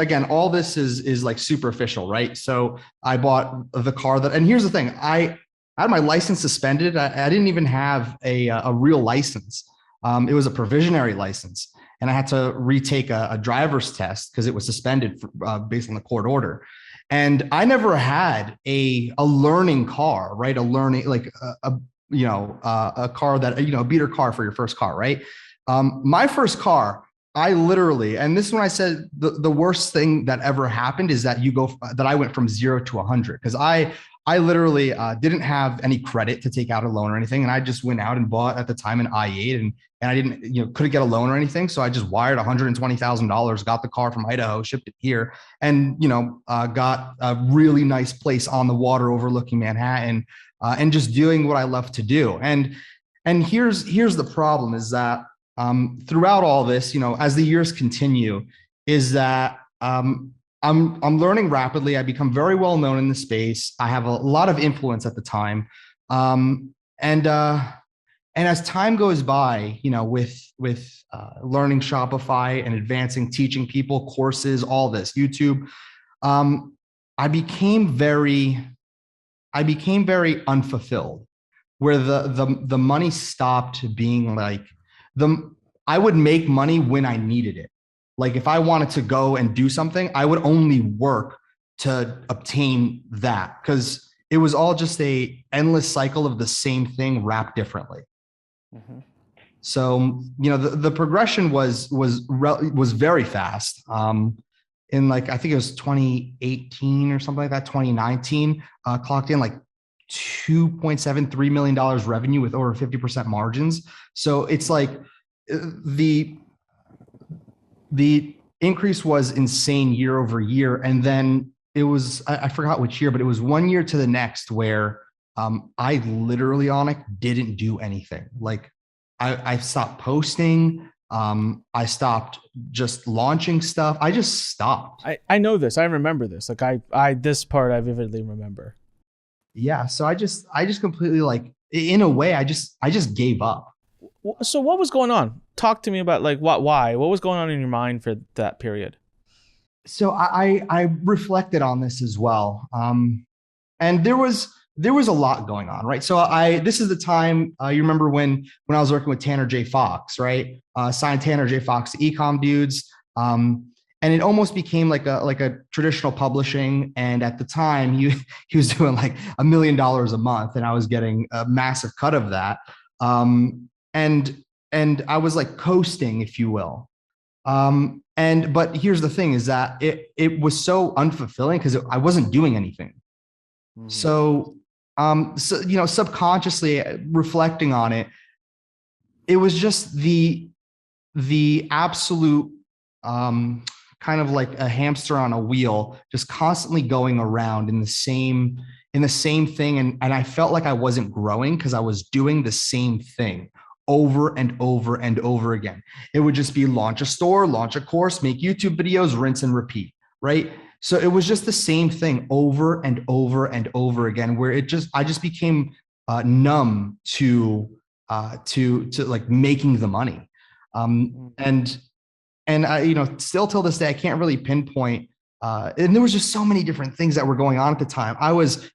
[SPEAKER 2] again, all this is like superficial, right? So I bought the car and here's the thing, I had my license suspended. I didn't even have a real license. It was a provisionary license, and I had to retake a driver's test because it was suspended based on the court order. And I never had a learning car, right? A learning, like a car that, a beater car for your first car, right? My first car, I literally, and this is when I said the worst thing that ever happened is that I went from 0 to 100, because I literally didn't have any credit to take out a loan or anything. And I just went out and bought at the time an i8, and I didn't, couldn't get a loan or anything. So I just wired $120,000, got the car from Idaho, shipped it here, and, got a really nice place on the water overlooking Manhattan, and just doing what I love to do. And here's the problem is that, throughout all this, as the years continue, is that, I'm learning rapidly. I become very well known in the space. I have a lot of influence at the time. And as time goes by, with learning Shopify and advancing, teaching people courses, all this, YouTube, I became very unfulfilled, where the money stopped being like I would make money when I needed it. Like if I wanted to go and do something, I would only work to obtain that, because it was all just a endless cycle of the same thing wrapped differently. Mm-hmm. So, the progression was very fast. In I think it was 2018 or something like that, 2019, clocked in like $2.73 million revenue with over 50% margins. So it's like the increase was insane year over year. And then it was, I forgot which year, but it was one year to the next where I literally, Anik, didn't do anything. Like I stopped posting. I stopped just launching stuff. I just stopped.
[SPEAKER 1] I know this. I remember this. Like this part I vividly remember.
[SPEAKER 2] Yeah. So I just completely, in a way, I just gave up.
[SPEAKER 1] So what was going on? Talk to me about why? What was going on in your mind for that period?
[SPEAKER 2] So I reflected on this as well. And there was a lot going on, right? So this is the time, you remember when I was working with Tanner J. Fox, right? Signed Tanner J. Fox to Ecom Dudes. and it almost became like a traditional publishing. And at the time, he was doing like $1 million a month, and I was getting a massive cut of that. And I was like coasting, if you will. But here's the thing: is that it was so unfulfilling because I wasn't doing anything. Mm-hmm. So subconsciously reflecting on it, it was just the absolute kind of like a hamster on a wheel, just constantly going around in the same thing. And I felt like I wasn't growing because I was doing the same thing over and over and over again. It would just be launch a store, launch a course, make YouTube videos, rinse and repeat, right? So it was just the same thing over and over and over again, where I just became numb to like making the money. And I, still till this day, I can't really pinpoint. And there was just so many different things that were going on at the time. I was,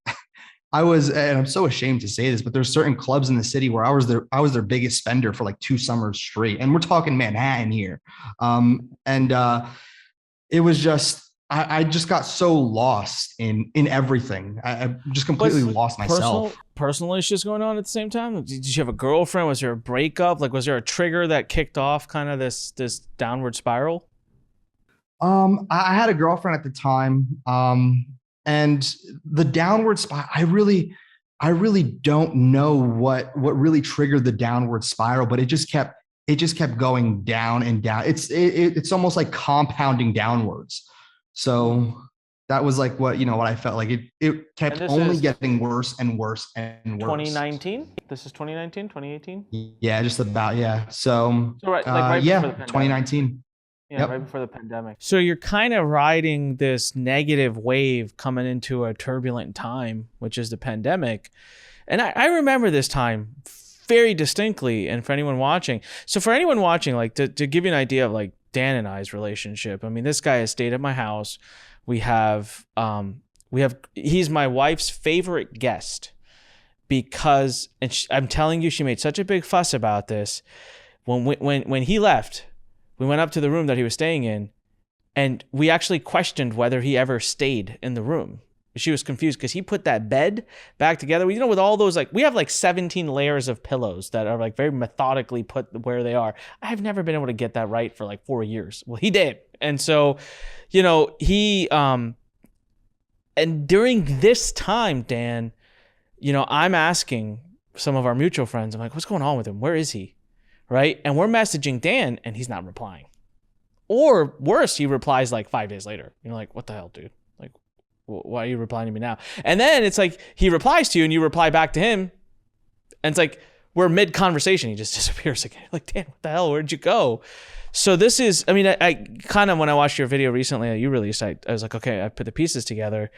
[SPEAKER 2] and I'm so ashamed to say this, but there's certain clubs in the city where I was their biggest spender for like 2 summers straight. And we're talking Manhattan here. It was just, I just got so lost in everything. I just completely lost myself.
[SPEAKER 1] Personal issues going on at the same time? Did you have a girlfriend? Was there a breakup? Like, was there a trigger that kicked off kind of this downward spiral?
[SPEAKER 2] I had a girlfriend at the time. And the downward spiral, I really don't know what really triggered the downward spiral, but it just kept going down and down. It's almost like compounding downwards. So that was like what I felt like. It kept only getting worse and worse and worse.
[SPEAKER 1] 2019? This is 2019, 2018?
[SPEAKER 2] Yeah, just about, yeah. So right before the 2019.
[SPEAKER 1] Yeah, yep. Right before the pandemic. So you're kind of riding this negative wave coming into a turbulent time, which is the pandemic. And I remember this time very distinctly. And for anyone watching, like to give you an idea of like Dan and I's relationship. I mean, this guy has stayed at my house. He's my wife's favorite guest because, and I'm telling you, she made such a big fuss about this. When he left, we went up to the room that he was staying in, and we actually questioned whether he ever stayed in the room. She was confused because he put that bed back together. With all those, like, we have like 17 layers of pillows that are like very methodically put where they are. I have never been able to get that right for like 4 years. Well, he did. And so, he, and during this time, Dan, I'm asking some of our mutual friends, I'm like, what's going on with him? Where is he? Right? And we're messaging Dan and he's not replying. Or worse, he replies like 5 days later. You're like, what the hell, dude? Like, why are you replying to me now? And then it's like, he replies to you and you reply back to him. And it's like, we're mid conversation. He just disappears again. Like, Dan, what the hell? Where'd you go? So this is, I kind of, when I watched your video recently that you released, I was like, okay, I put the pieces together.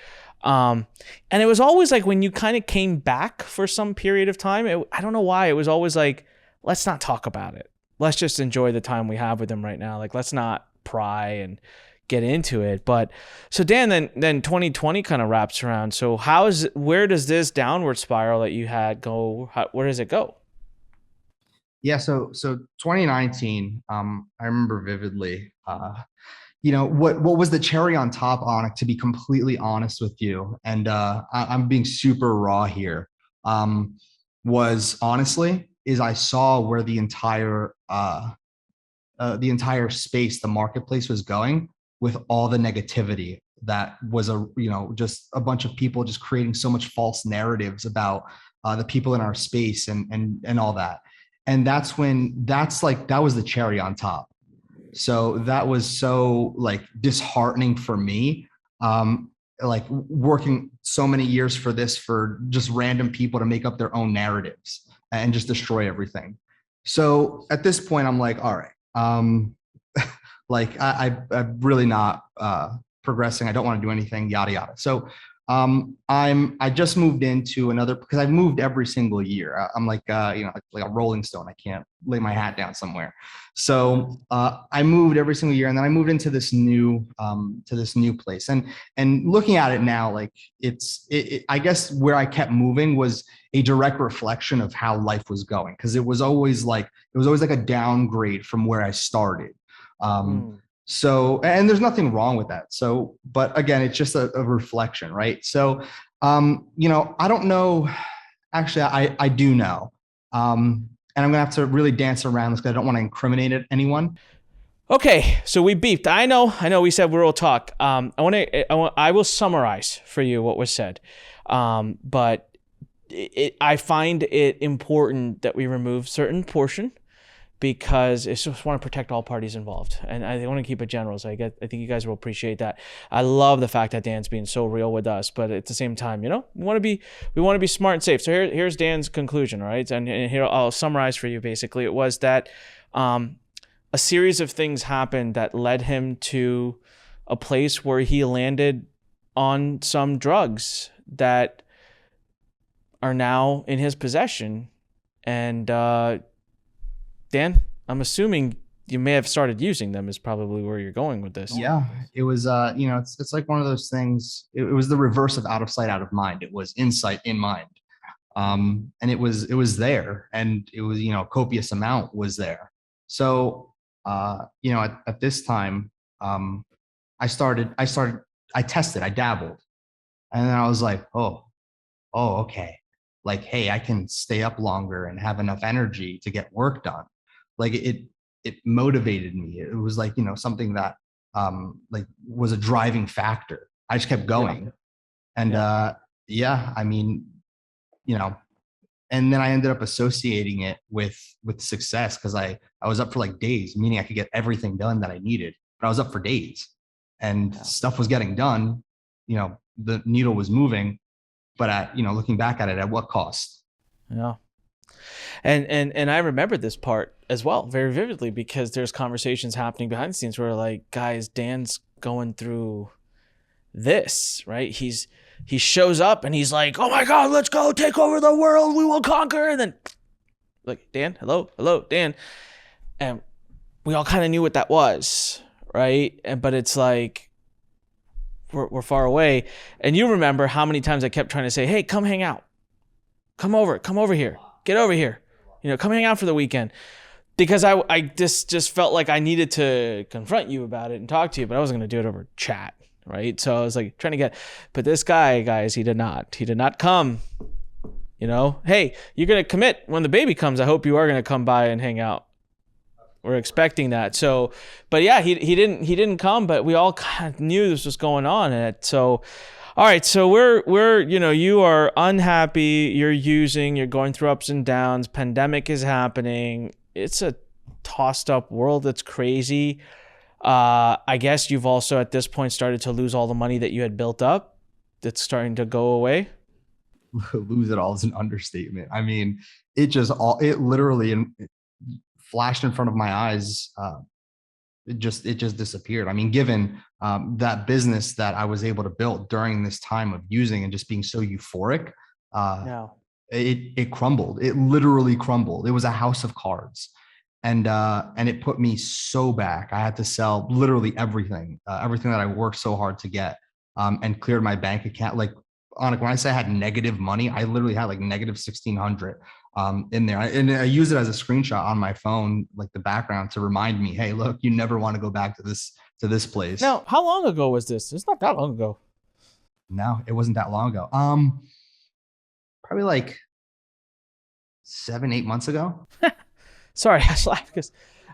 [SPEAKER 1] And it was always like when you kind of came back for some period of time, I don't know why, it was always like, let's not talk about it. Let's just enjoy the time we have with him right now. Like, let's not pry and get into it. But so Dan, then 2020 kind of wraps around. So where does this downward spiral that you had go? Where does it go?
[SPEAKER 2] Yeah. So 2019, I remember vividly, what was the cherry on top, Anik, to be completely honest with you. And I'm being super raw here. Was honestly, is I saw where the entire space, the marketplace was going with all the negativity that was just a bunch of people just creating so much false narratives about the people in our space and all that. And that was the cherry on top. So that was so like disheartening for me. Like working so many years for just random people to make up their own narratives and just destroy everything. So at this point, I'm like, all right, like I'm really not progressing. I don't want to do anything, yada, yada. So I just moved into another, because I've moved every single year. I'm like, like a Rolling Stone. I can't lay my hat down somewhere. So I moved every single year, and then I moved into this new place. And looking at it now, like I guess where I kept moving was a direct reflection of how life was going, because it was always like a downgrade from where I started. So, and there's nothing wrong with that. So, but again, it's just a reflection, right? So, I don't know. Actually, I do know. And I'm gonna have to really dance around this because I don't want to incriminate anyone.
[SPEAKER 1] Okay, so we beeped. I know. We said we'll talk. I will summarize for you what was said, but I find it important that we remove certain portion because I just want to protect all parties involved, and I want to keep it general. So I think you guys will appreciate that. I love the fact that Dan's being so real with us, but at the same time, we want to be smart and safe. So here's Dan's conclusion, all right? And here I'll summarize for you. Basically, it was that a series of things happened that led him to a place where he landed on some drugs that are now in his possession. And Dan, I'm assuming you may have started using them is probably where you're going with this.
[SPEAKER 2] Yeah, it was, it's like one of those things. It was the reverse of out of sight, out of mind. It was insight in mind. And it was there, and it was, copious amount was there. So, at this time, I tested, I dabbled, and then I was like, oh, okay. Like, hey, I can stay up longer and have enough energy to get work done. Like it motivated me. It was like, something that, like was a driving factor. I just kept going. And, I mean, and then I ended up associating it with success because I was up for like days, meaning I could get everything done that I needed, but I was up for days and stuff was getting done. The needle was moving, but looking back at it, at what cost?
[SPEAKER 1] Yeah. And I remember this part as well very vividly because there's conversations happening behind the scenes where like, guys, Dan's going through this, right? He shows up and he's like, oh my God, let's go take over the world. We will conquer. And then like, Dan, hello, Dan. And we all kind of knew what that was, right? But it's like, we're far away. And you remember how many times I kept trying to say, hey, come hang out. Come over here. Get over here. Come hang out for the weekend. Because I just felt like I needed to confront you about it and talk to you, but I wasn't going to do it over chat. Right. So I was like trying to but this guy, guys, he did not come, hey, you're going to commit when the baby comes. I hope you are going to come by and hang out. We're expecting that. So, but yeah, he didn't come, but we all kind of knew this was going on. And so, all right. So we're, you are unhappy. You're going through ups and downs. Pandemic is happening. It's a tossed up world. That's crazy. I guess you've also at this point started to lose all the money that you had built up. That's starting to go away.
[SPEAKER 2] Lose it all is an understatement. I mean, it literally flashed in front of my eyes. It just disappeared. I mean, given that business that I was able to build during this time of using and just being so euphoric, it crumbled. It literally crumbled. It was a house of cards. And it put me so back. I had to sell literally everything that I worked so hard to get, and cleared my bank account. Like, Anik, when I say I had negative money, I literally had like negative 1,600 in there. And I use it as a screenshot on my phone, like the background, to remind me, hey, look, you never want to go back to this place.
[SPEAKER 1] Now, how long ago was this? It's not that long ago.
[SPEAKER 2] No, it wasn't that long ago. Probably like 7-8 months ago.
[SPEAKER 1] Sorry,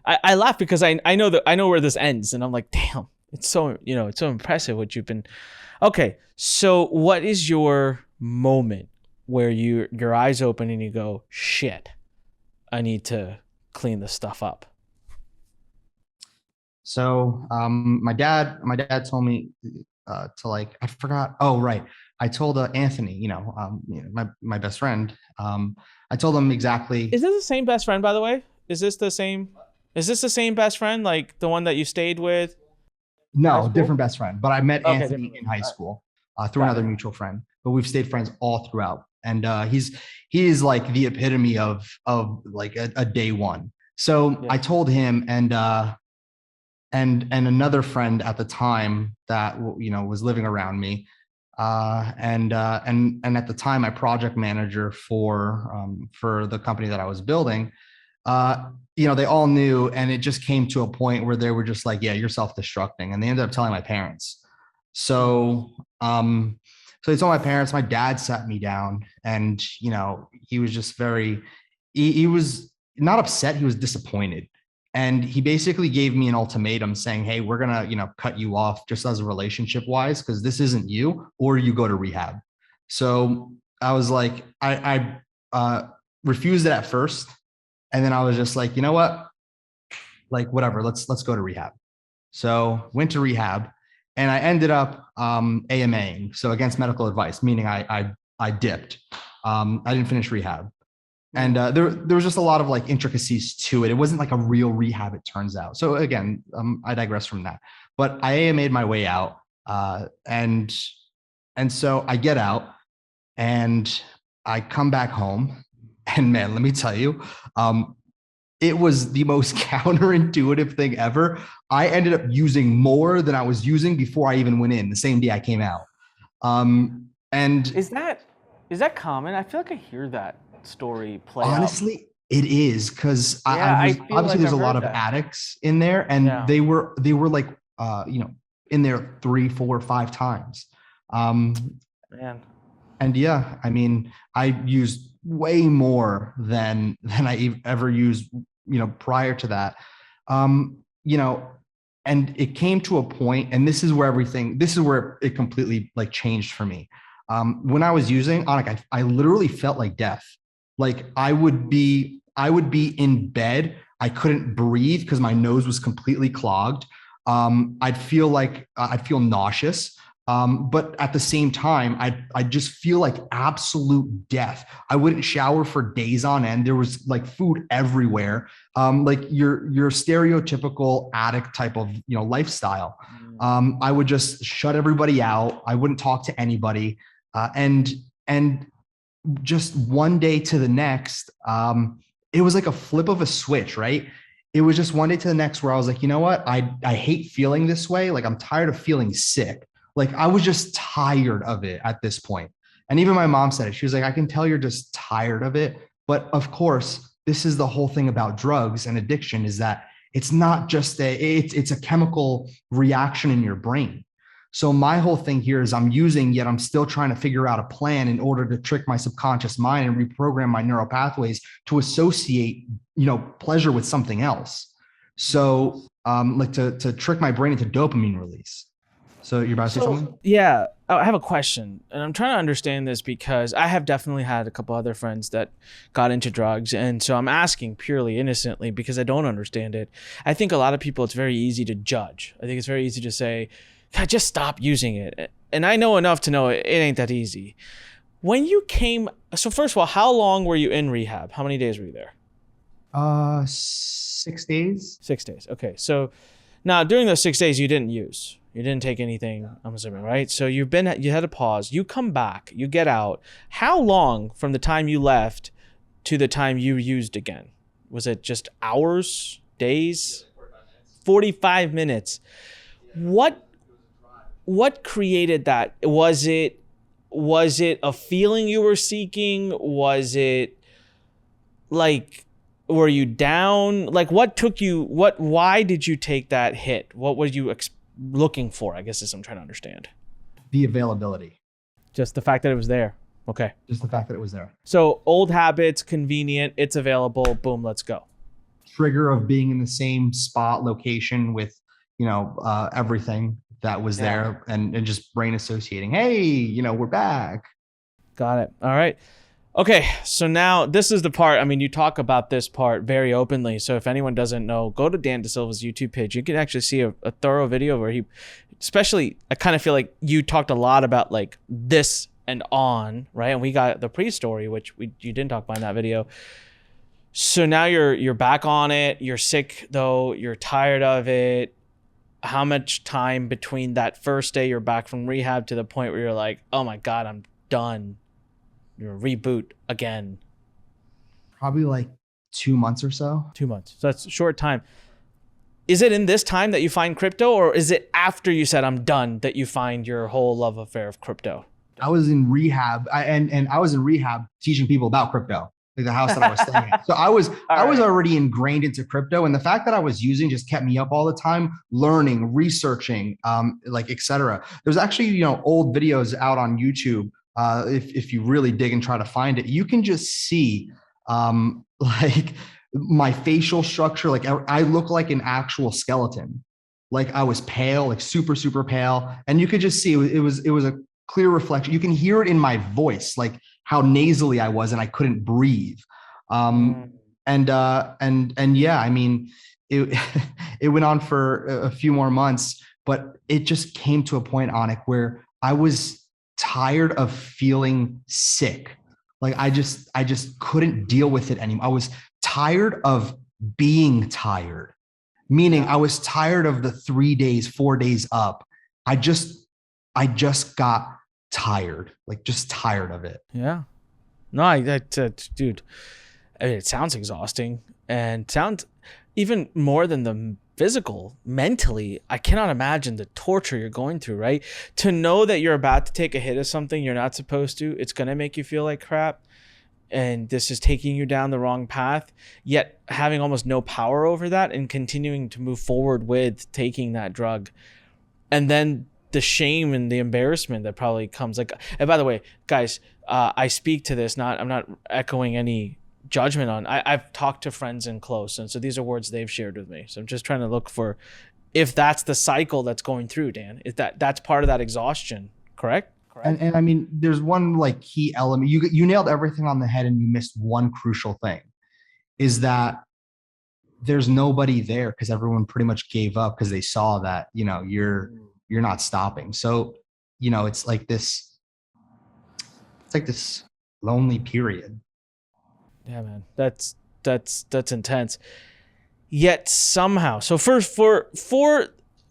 [SPEAKER 1] I laugh because I know where this ends, and I'm like, damn, it's so it's so impressive what you've been. Okay, so what is your moment where your eyes open and you go, shit, I need to clean this stuff up?
[SPEAKER 2] So my dad told me to, like, I forgot. Oh, right. I told Anthony, my best friend. I told him exactly.
[SPEAKER 1] Is this the same best friend, by the way? Is this the same best friend, like the one that you stayed with?
[SPEAKER 2] No, different best friend. But I met Anthony in high school through another mutual friend. But we've stayed friends all throughout. And he is like the epitome of like a day one. So I told him, and another friend at the time that was living around me, and at the time my project manager for the company that I was building. they all knew, and it just came to a point where they were just like, yeah, you're self-destructing. And they ended up telling my parents. So, so they told my parents. My dad sat me down, and, he was just he was not upset. He was disappointed. And he basically gave me an ultimatum saying, hey, we're going to, cut you off just as a relationship wise, because this isn't you, or you go to rehab. So I was like, I refused it at first. And then I was just like, you know what? Like, whatever, let's go to rehab. So went to rehab, and I ended up AMAing, so against medical advice, meaning I dipped. I didn't finish rehab. And there was just a lot of like intricacies to it. It wasn't like a real rehab, it turns out. So again, I digress from that. But I AMA'd my way out, and so I get out, and I come back home, and man, let me tell you, it was the most counterintuitive thing ever. I ended up using more than I was using before I even went in the same day I came out. And
[SPEAKER 1] is that common? I feel like I hear that story play
[SPEAKER 2] honestly,
[SPEAKER 1] out.
[SPEAKER 2] It is, because obviously
[SPEAKER 1] like
[SPEAKER 2] there's a lot of addicts in there, and they were like, in there 3, 4, 5 times.
[SPEAKER 1] Man.
[SPEAKER 2] And yeah, I mean, I used way more than I ever used, prior to that. And it came to a point, and this is where it completely like changed for me. When I was using Anik, I literally felt like death. Like I would be in bed. I couldn't breathe because my nose was completely clogged. I'd feel nauseous. But at the same time, I just feel like absolute death. I wouldn't shower for days on end. There was like food everywhere. Like your stereotypical addict type of, lifestyle. I would just shut everybody out. I wouldn't talk to anybody. And just one day to the next, it was like a flip of a switch, right? It was just one day to the next where I was like, you know what? I hate feeling this way. Like I'm tired of feeling sick. Like I was just tired of it at this point. And even my mom said it. She was like, I can tell you're just tired of it. But of course, this is the whole thing about drugs and addiction, is that it's not just it's a chemical reaction in your brain. So my whole thing here is I'm using, yet I'm still trying to figure out a plan in order to trick my subconscious mind and reprogram my neural pathways to associate, pleasure with something else. So like to trick my brain into dopamine release. So you're about to say something?
[SPEAKER 1] Yeah, I have a question, and I'm trying to understand this because I have definitely had a couple other friends that got into drugs, and so I'm asking purely innocently because I don't understand it. I think a lot of people, it's very easy to judge. I think it's very easy to say, God, just stop using it. And I know enough to know it ain't that easy. When you came, so first of all, how long were you in rehab? How many days were you there?
[SPEAKER 2] 6 days.
[SPEAKER 1] 6 days. Okay, so now during those 6 days, you didn't use. You didn't take anything, I'm assuming, right? So you had a pause. You come back, you get out. How long from the time you left to the time you used again? Was it just hours, days? 45 minutes. What created that? Was it a feeling you were seeking? Was it like, were you down? Like why did you take that hit? What were you looking for, I guess, is what I'm trying to understand.
[SPEAKER 2] The availability.
[SPEAKER 1] Just the fact that it was there. Okay.
[SPEAKER 2] Just the fact that it was there.
[SPEAKER 1] So old habits, convenient, it's available, boom, let's go.
[SPEAKER 2] Trigger of being in the same spot, location with, everything that was there, and just brain associating, hey, we're back.
[SPEAKER 1] Got it. All right. Okay, so now this is the part, you talk about this part very openly. So if anyone doesn't know, go to Dan Dasilva's YouTube page. You can actually see a thorough video where I kind of feel like you talked a lot about like this and on, right? And we got the pre-story, which you didn't talk about in that video. So now you're back on it. You're sick though. You're tired of it. How much time between that first day you're back from rehab to the point where you're like, oh my God, I'm done. You're reboot again?
[SPEAKER 2] Probably like 2 months or so.
[SPEAKER 1] 2 months. So that's a short time. Is it in this time that you find crypto, or is it after you said I'm done that you find your whole love affair of crypto?
[SPEAKER 2] I was in rehab, and I was in rehab teaching people about crypto. like the house that I was staying at. So I was already ingrained into crypto, and the fact that I was using just kept me up all the time, learning, researching, like etc. There's actually, you know, old videos out on YouTube. If you really dig and try to find it, you can just see like my facial structure. Like I look like an actual skeleton. Like I was pale, like super, super pale. And you could just see it was a clear reflection. You can hear it in my voice, like how nasally I was and I couldn't breathe. And yeah, I mean, it, it went on for a few more months, but it just came to a point, Anik, where I was tired of feeling sick. Like I just couldn't deal with it anymore. I was tired of being tired, meaning I was tired of the 3 days, 4 days up. I just got tired, like just tired of it.
[SPEAKER 1] Yeah. No, dude, I mean, it sounds exhausting and sounds even more than the physical. Mentally, I cannot imagine the torture you're going through, right? To know that you're about to take a hit of something you're not supposed to, it's going to make you feel like crap. And this is taking you down the wrong path, yet having almost no power over that and continuing to move forward with taking that drug. And then the shame and the embarrassment that probably comes. Like, and by the way, guys, I speak to this, I'm not echoing any judgment on. I've talked to friends and close, and so these are words they've shared with me. So I'm just trying to look for if that's the cycle that's going through, Dan. Is that's part of that exhaustion, correct?
[SPEAKER 2] And I mean, there's one like key element. You nailed everything on the head, and you missed one crucial thing, is that there's nobody there because everyone pretty much gave up because they saw that, you know, you're not stopping. So, you know, it's like this lonely period.
[SPEAKER 1] Yeah, man, that's intense. Yet somehow, so first for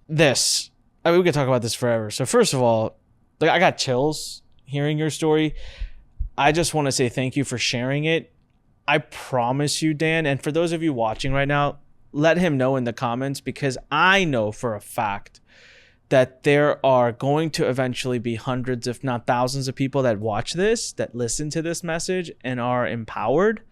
[SPEAKER 1] this, I mean, we could talk about this forever. So first of all, like, I got chills hearing your story. I just want to say thank you for sharing it. I promise you, Dan, and for those of you watching right now, let him know in the comments, because I know for a fact that there are going to eventually be hundreds, if not thousands of people that watch this, that listen to this message and are empowered,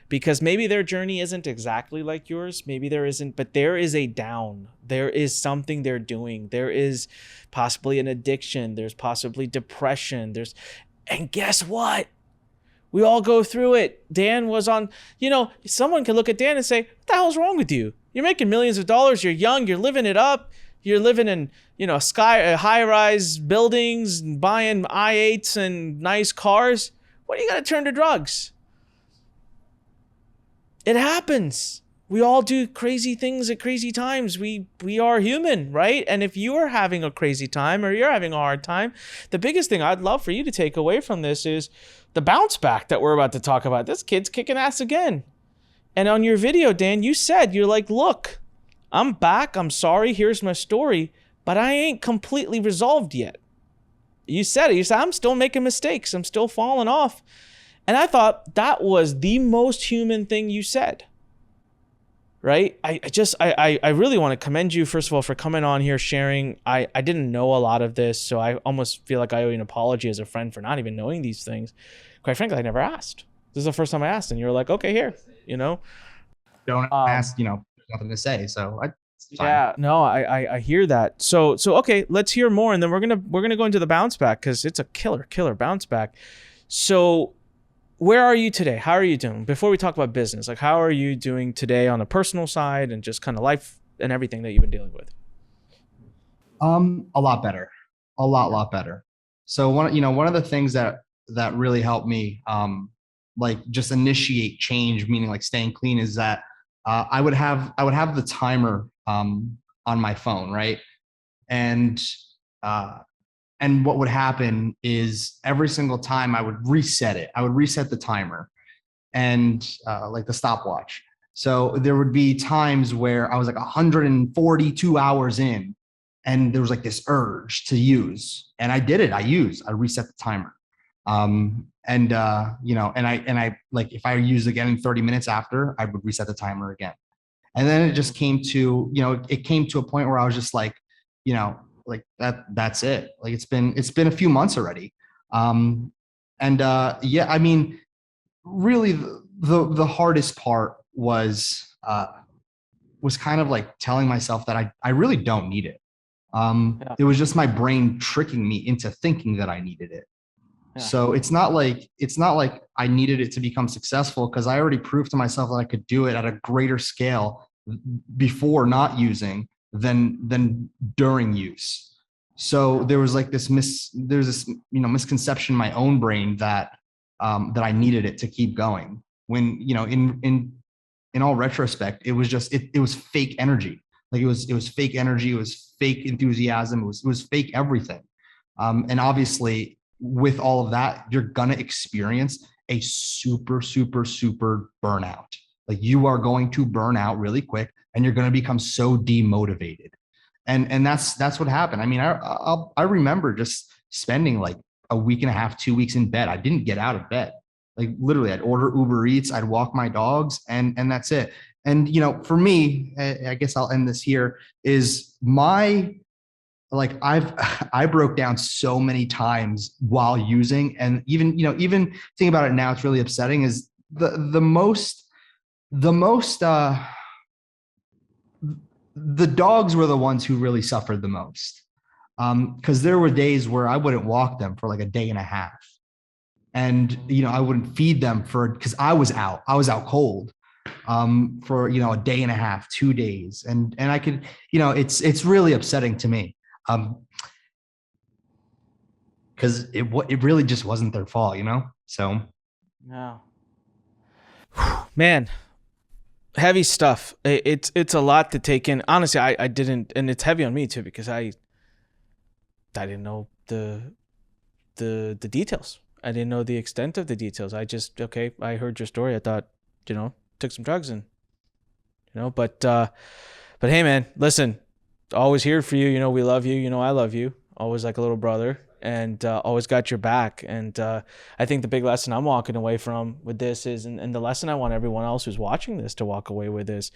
[SPEAKER 1] because maybe their journey isn't exactly like yours. Maybe there isn't, but there is a down. There is something they're doing. There is possibly an addiction. There's possibly depression. And guess what? We all go through it. Dan was on, you know, someone can look at Dan and say, what the hell's wrong with you? You're making millions of dollars. You're young. You're living it up. You're living in, you know, high-rise buildings, buying i8s and nice cars. What do you got to turn to drugs? It happens. We all do crazy things at crazy times. We are human, right? And if you are having a crazy time or you're having a hard time, the biggest thing I'd love for you to take away from this is the bounce back that we're about to talk about. This kid's kicking ass again. And on your video, Dan, you said, you're like, look, I'm back. I'm sorry. Here's my story, but I ain't completely resolved yet. You said it. You said, I'm still making mistakes. I'm still falling off. And I thought that was the most human thing you said, right? I really want to commend you, first of all, for coming on here, sharing. I didn't know a lot of this, so I almost feel like I owe you an apology as a friend for not even knowing these things. Quite frankly, I never asked. This is the first time I asked, and you were like, okay, here, you know?
[SPEAKER 2] Don't ask, you know, there's nothing to say. So
[SPEAKER 1] yeah, no, I hear that. So okay, let's hear more, and then we're gonna go into the bounce back, because it's a killer bounce back. So where are you today? How are you doing? Before we talk about business, like, how are you doing today on the personal side and just kind of life and everything that you've been dealing with?
[SPEAKER 2] A lot better, a lot better. So one of the things that really helped me, like just initiate change, meaning like staying clean, is that I would have the timer on my phone, right? And what would happen is every single time I would reset it. I would reset the timer and like the stopwatch. So there would be times where I was like 142 hours in, and there was like this urge to use, and I did it. I reset the timer. And I like, if I used again in 30 minutes after, I would reset the timer again. And then it just came to, it came to a point where I was just like, like that's it. Like it's been a few months already. Yeah, I mean, really the hardest part was kind of like telling myself that I really don't need it.
[SPEAKER 1] Yeah.
[SPEAKER 2] It was just my brain tricking me into thinking that I needed it.
[SPEAKER 1] Yeah.
[SPEAKER 2] So it's not like I needed it to become successful, because I already proved to myself that I could do it at a greater scale before not using than during use. So there was like there's this misconception in my own brain that that I needed it to keep going, when in all retrospect, it was just it was fake energy. Like it was fake energy, it was fake enthusiasm, it was fake everything. And obviously, with all of that, you're gonna experience a super, super, super burnout. Like you are going to burn out really quick, and you're going to become so demotivated. And that's what happened. I mean, I remember just spending like a week and a half, 2 weeks in bed. I didn't get out of bed. Like literally, I'd order Uber Eats, I'd walk my dogs, and that's it. And for me, I guess I'll end this here. Is my like I broke down so many times while using, and even thinking about it now, it's really upsetting. Is the the dogs were the ones who really suffered the most, because there were days where I wouldn't walk them for like a day and a half, and I wouldn't feed them because I was out cold, for a day and a half, 2 days, and I could, it's really upsetting to me, because it really just wasn't their fault, so.
[SPEAKER 1] No. Man, heavy stuff. It's a lot to take in. Honestly, I didn't, and it's heavy on me too, because I didn't know the details. I didn't know the extent of the details. I just, okay, I heard your story. I thought, took some drugs, and but hey man, listen, always here for you. We love you. I love you. Always like a little brother, and always got your back. And I think the big lesson I'm walking away from with this is, and the lesson I want everyone else who's watching this to walk away with is,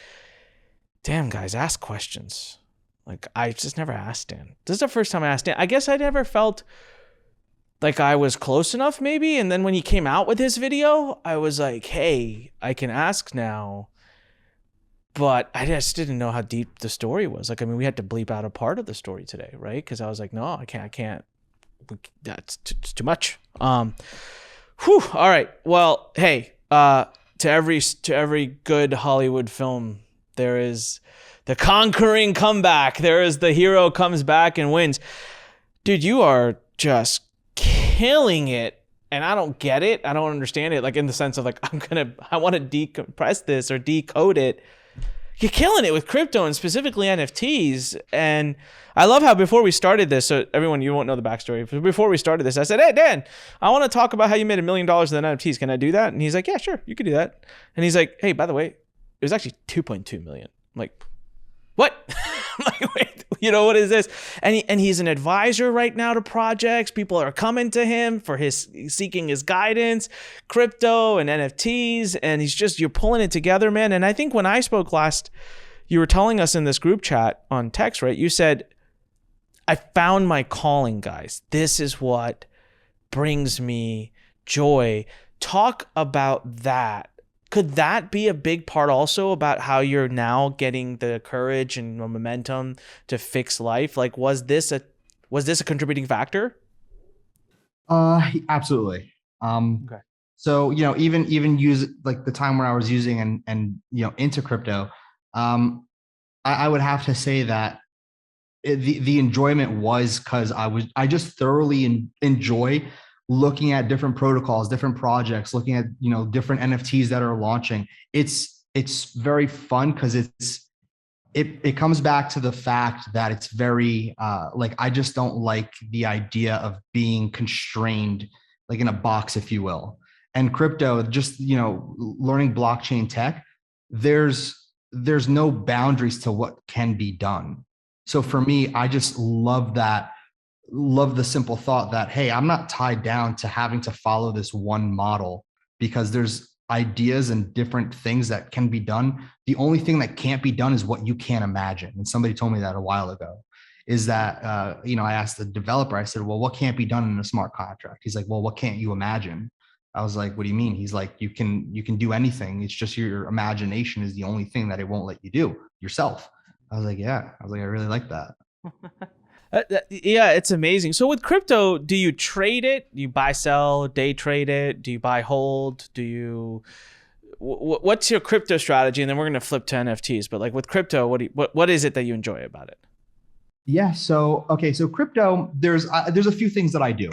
[SPEAKER 1] damn guys, ask questions. Like I just never asked Dan. This is the first time I asked Dan. I guess I never felt like I was close enough maybe. And then when he came out with his video, I was like, hey, I can ask now. But I just didn't know how deep the story was. Like, I mean, we had to bleep out a part of the story today, right? Because I was like, no, I can't. That's too much. All right. Well, hey, to every good Hollywood film, there is the conquering comeback. There is the hero comes back and wins. Dude, you are just killing it, and I don't get it. I don't understand it. Like in the sense of like, I want to decompress this or decode it. You're killing it with crypto and specifically NFTs. And I love how before we started this, so everyone, you won't know the backstory. Before we started this, I said, hey, Dan, I want to talk about how you made $1 million in NFTs. Can I do that? And he's like, yeah, sure, you could do that. And he's like, hey, by the way, it was actually 2.2 million. I'm like, what? I'm like, wait, what is this? And he's an advisor right now to projects. People are coming to him for seeking his guidance, crypto and NFTs. And you're pulling it together, man. And I think when I spoke last, you were telling us in this group chat on text, right? You said, I found my calling, guys. This is what brings me joy. Talk about that. Could that be a big part also about how you're now getting the courage and momentum to fix life? Like, was this a contributing factor?
[SPEAKER 2] Absolutely.
[SPEAKER 1] Okay.
[SPEAKER 2] So, even use like the time when I was using and into crypto, I would have to say that the enjoyment was because I just thoroughly enjoy looking at different protocols, different projects, looking at, different NFTs that are launching. It's very fun because it comes back to the fact that it's very, like, I just don't like the idea of being constrained, like in a box, if you will. And crypto, just, learning blockchain tech, there's no boundaries to what can be done. So for me, I just love the simple thought that, hey, I'm not tied down to having to follow this one model, because there's ideas and different things that can be done. The only thing that can't be done is what you can't imagine. And somebody told me that a while ago, is that, I asked the developer, I said, well, what can't be done in a smart contract? He's like, well, what can't you imagine? I was like, what do you mean? He's like, you can do anything. It's just your imagination is the only thing that it won't let you do yourself. I was like, yeah. I was like, I really like that.
[SPEAKER 1] Yeah, it's amazing. So with crypto, do you trade it? Do you buy, sell, day trade it? Do you buy, hold? Do you, what's your crypto strategy? And then we're going to flip to NFTs. But like with crypto, what is it that you enjoy about it?
[SPEAKER 2] Yeah. So, okay. So crypto, there's a few things that I do.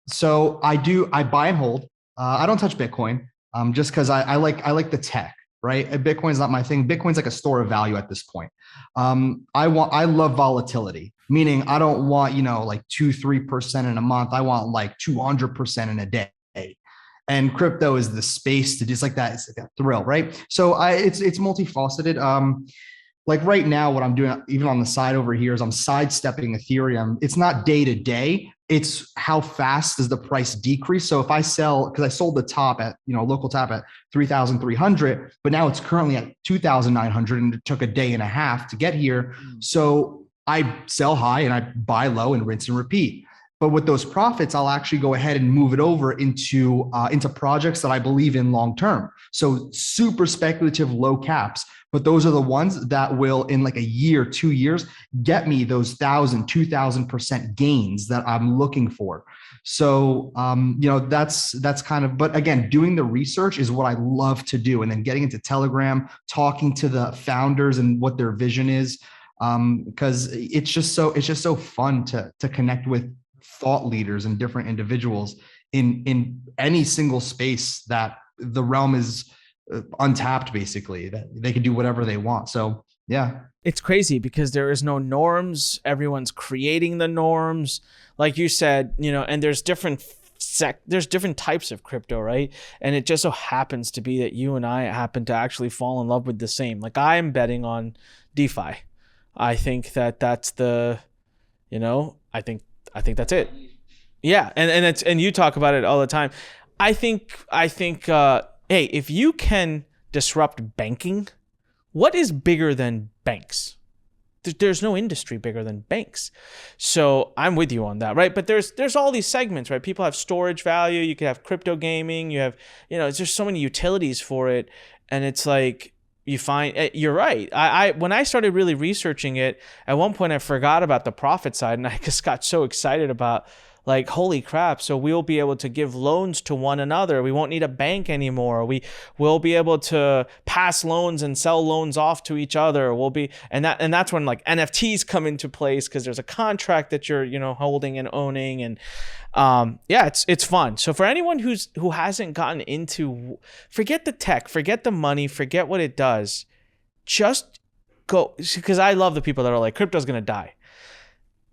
[SPEAKER 2] So I buy and hold. I don't touch Bitcoin, just cause I like the tech, right? Bitcoin's not my thing. Bitcoin's like a store of value at this point. I love volatility, meaning I don't want, like 2-3% in a month. I want like 200% in a day. And crypto is the space to just like that. It's like a thrill, right? So it's multifaceted. Like right now, what I'm doing, even on the side over here, is I'm sidestepping Ethereum. It's not day to day. It's how fast does the price decrease. So if I sell, because I sold the top at, local top at 3,300, but now it's currently at 2,900, and it took a day and a half to get here. So I sell high and I buy low and rinse and repeat. But with those profits, I'll actually go ahead and move it over into projects that I believe in long term. So super speculative, low caps. But those are the ones that will, in like a year, 2 years, get me those 1,000, 2,000% gains that I'm looking for. So, that's kind of, but again, doing the research is what I love to do. And then getting into Telegram, talking to the founders and what their vision is. Because it's just so fun to connect with thought leaders and different individuals in any single space that the realm is untapped, basically, that they can do whatever they want. So yeah,
[SPEAKER 1] it's crazy because there is no norms. Everyone's creating the norms, like you said, and there's different types of crypto, right? And it just so happens to be that you and I happen to actually fall in love with the same. Like I am betting on DeFi. I think that's the, I think that's it. Yeah, and you talk about it all the time. I think hey, if you can disrupt banking, what is bigger than banks? There's no industry bigger than banks. So I'm with you on that, right? But there's all these segments, right? People have storage value. You could have crypto gaming. You have, there's so many utilities for it. And it's like, you find, you're right. I when I started really researching it, at one point I forgot about the profit side, and I just got so excited about, like, holy crap. So we'll be able to give loans to one another. We won't need a bank anymore. We will be able to pass loans and sell loans off to each other. And that's when like NFTs come into place, because there's a contract that you're, holding and owning. And it's fun. So for anyone who hasn't gotten into, forget the tech, forget the money, forget what it does, just go, because I love the people that are like, crypto's going to die.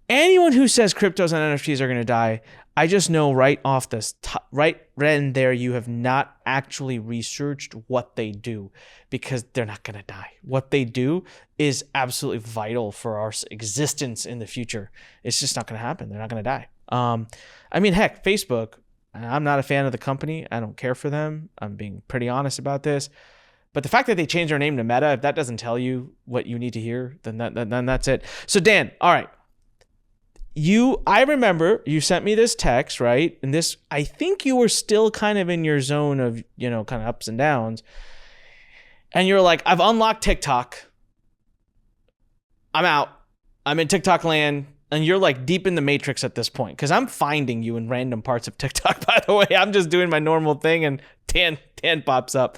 [SPEAKER 1] Anyone who says cryptos and NFTs are going to die, I just know right off this, right then there, you have not actually researched what they do, because they're not going to die. What they do is absolutely vital for our existence in the future. It's just not going to happen. They're not going to die. Heck, Facebook, I'm not a fan of the company. I don't care for them. I'm being pretty honest about this. But the fact that they changed their name to Meta, if that doesn't tell you what you need to hear, then that's it. So Dan, all right. I remember you sent me this text, right? And this, I think you were still kind of in your zone of, kind of ups and downs. And you're like, I've unlocked TikTok. I'm out. I'm in TikTok land. And you're like deep in the matrix at this point, because I'm finding you in random parts of TikTok, by the way. I'm just doing my normal thing and tan pops up.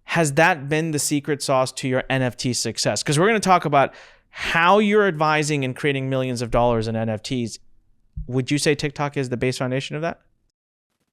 [SPEAKER 1] Has that been the secret sauce to your NFT success? Because we're going to talk about how you're advising and creating millions of dollars in NFTs. Would you say TikTok is the base foundation of that?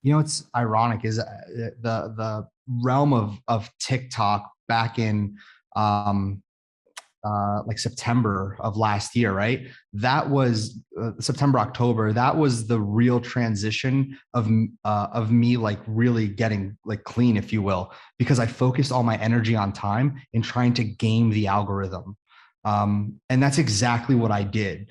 [SPEAKER 2] It's ironic is the realm of TikTok back in like September of last year, right? That was September, October. That was the real transition of me like really getting like clean, if you will, because I focused all my energy on time in trying to game the algorithm. And that's exactly what I did.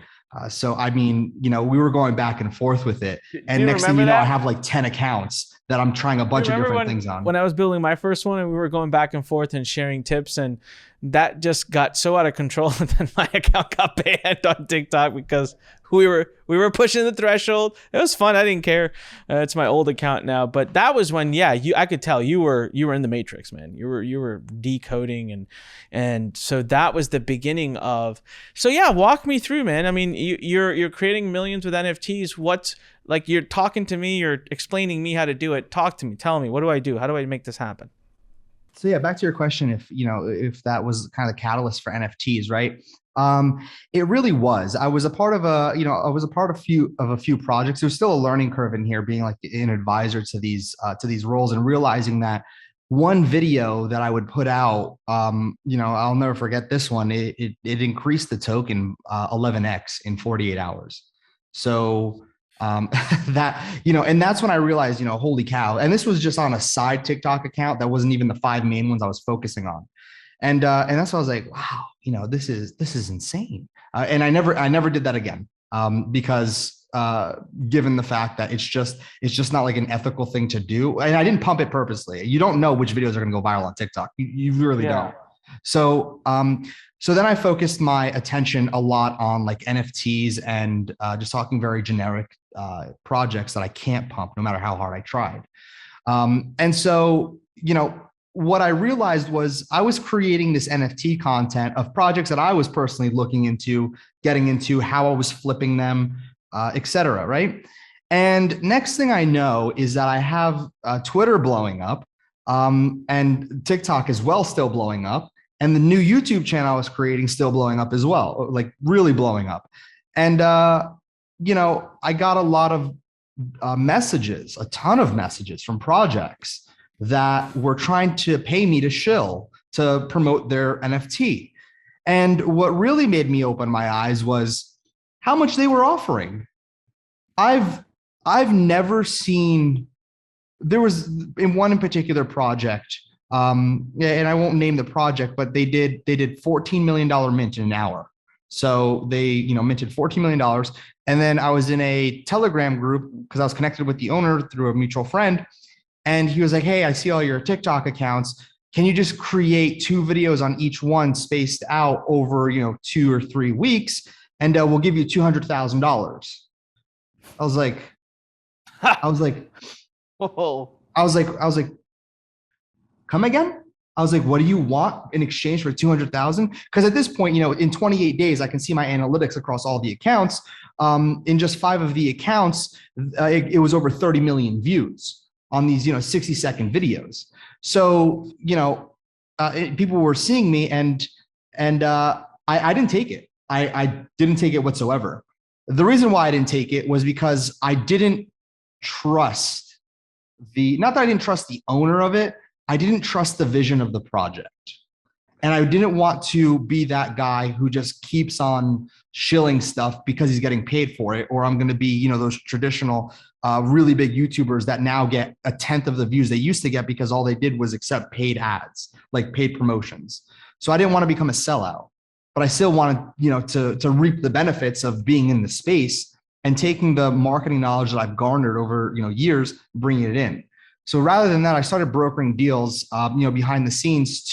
[SPEAKER 2] So, we were going back and forth with it. And next thing you know, I have like 10 accounts that I'm trying a bunch of
[SPEAKER 1] Remember
[SPEAKER 2] different things on.
[SPEAKER 1] when I was building my first one and we were going back and forth and sharing tips, and that just got so out of control that my account got banned on TikTok because we were pushing the threshold. It was fun. I didn't care. It's my old account now, but that was when, I could tell you were in the matrix, man. You were decoding, and so that was the beginning of. So yeah, walk me through, man. I mean, you're creating millions with NFTs. What's like, you're talking to me, you're explaining me how to do it. Talk to me. Tell me, what do I do? How do I make this happen?
[SPEAKER 2] So yeah, back to your question, if that was kind of the catalyst for NFTs, right? It really was. I was a part of a few projects. There's still a learning curve in here, being like an advisor to these roles, and realizing that one video that I would put out, I'll never forget this one. It increased the token 11x in 48 hours. So and that's when I realized, holy cow. And this was just on a side TikTok account that wasn't even the 5 main ones I was focusing on. And that's why I was like, wow, this is insane. And I never did that again, because given the fact that it's just not like an ethical thing to do. And I didn't pump it purposely. You don't know which videos are going to go viral on TikTok. You really don't. So then I focused my attention a lot on like NFTs and just talking very generic projects that I can't pump no matter how hard I tried. And so, what I realized was I was creating this NFT content of projects that I was personally looking into, getting into, how I was flipping them, et cetera, right? And next thing I know is that I have Twitter blowing up, and TikTok as well still blowing up. And the new YouTube channel I was creating still blowing up as well, like really blowing up. And, I got a lot of messages, a ton of messages from projects that were trying to pay me to shill to promote their NFT. And what really made me open my eyes was how much they were offering. I've never seen, there was in one in particular project, and I won't name the project, but they did $14 million mint in an hour. So they, minted $14 million. And then I was in a Telegram group because I was connected with the owner through a mutual friend. And he was like, hey, I see all your TikTok accounts. Can you just create 2 videos on each one spaced out over, 2 or 3 weeks? And we'll give you $200,000. I was like, come again? I was like, what do you want in exchange for 200,000? Because at this point, in 28 days, I can see my analytics across all the accounts. In just 5 of the accounts, it was over 30 million views on these, 60-second videos. So, people were seeing me, and I didn't take it. I didn't take it whatsoever. The reason why I didn't take it was because I didn't trust not that I didn't trust the owner of it, I didn't trust the vision of the project. And I didn't want to be that guy who just keeps on shilling stuff because he's getting paid for it, or I'm going to be, those traditional, really big YouTubers that now get 1/10 of the views they used to get because all they did was accept paid ads, like paid promotions. So I didn't want to become a sellout, but I still wanted, to reap the benefits of being in the space and taking the marketing knowledge that I've garnered over, years, bringing it in. So rather than that, I started brokering deals, behind the scenes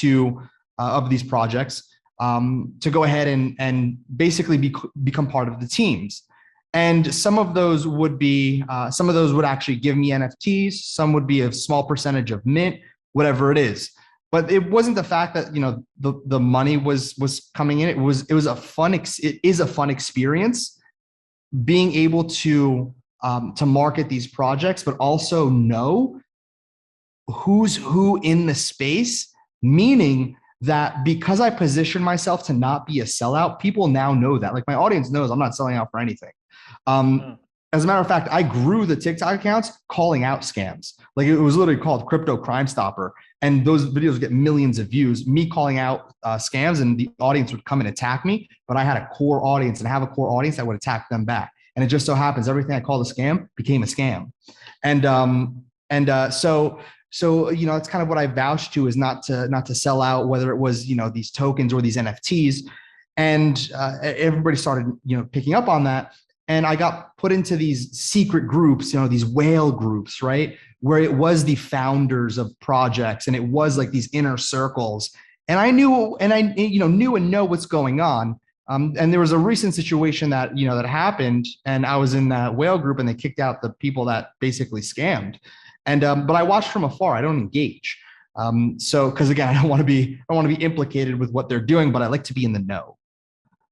[SPEAKER 2] of these projects, to go ahead and basically become part of the teams. And some of those would actually give me NFTs. Some would be a small percentage of mint, whatever it is. But it wasn't the fact that, the money was coming in. It is a fun experience being able to market these projects, but also know who's who in the space, meaning that because I position myself to not be a sellout, people now know that. Like, my audience knows I'm not selling out for anything. As a matter of fact, I grew the TikTok accounts calling out scams. Like, it was literally called Crypto Crime Stopper. And those videos get millions of views, me calling out scams, and the audience would come and attack me. But I had a core audience, and have a core audience that would attack them back. And it just so happens everything I called a scam became a scam. So, it's kind of what I vouched to, is not to sell out, whether it was, these tokens or these NFTs. And everybody started, picking up on that. And I got put into these secret groups, these whale groups, right? Where it was the founders of projects and it was like these inner circles. And I knew, and I, knew and know what's going on. And there was a recent situation that, that happened, and I was in that whale group and they kicked out the people that basically scammed. And, but I watched from afar. I don't engage. So, cause again, I don't want to be implicated with what they're doing, but I like to be in the know.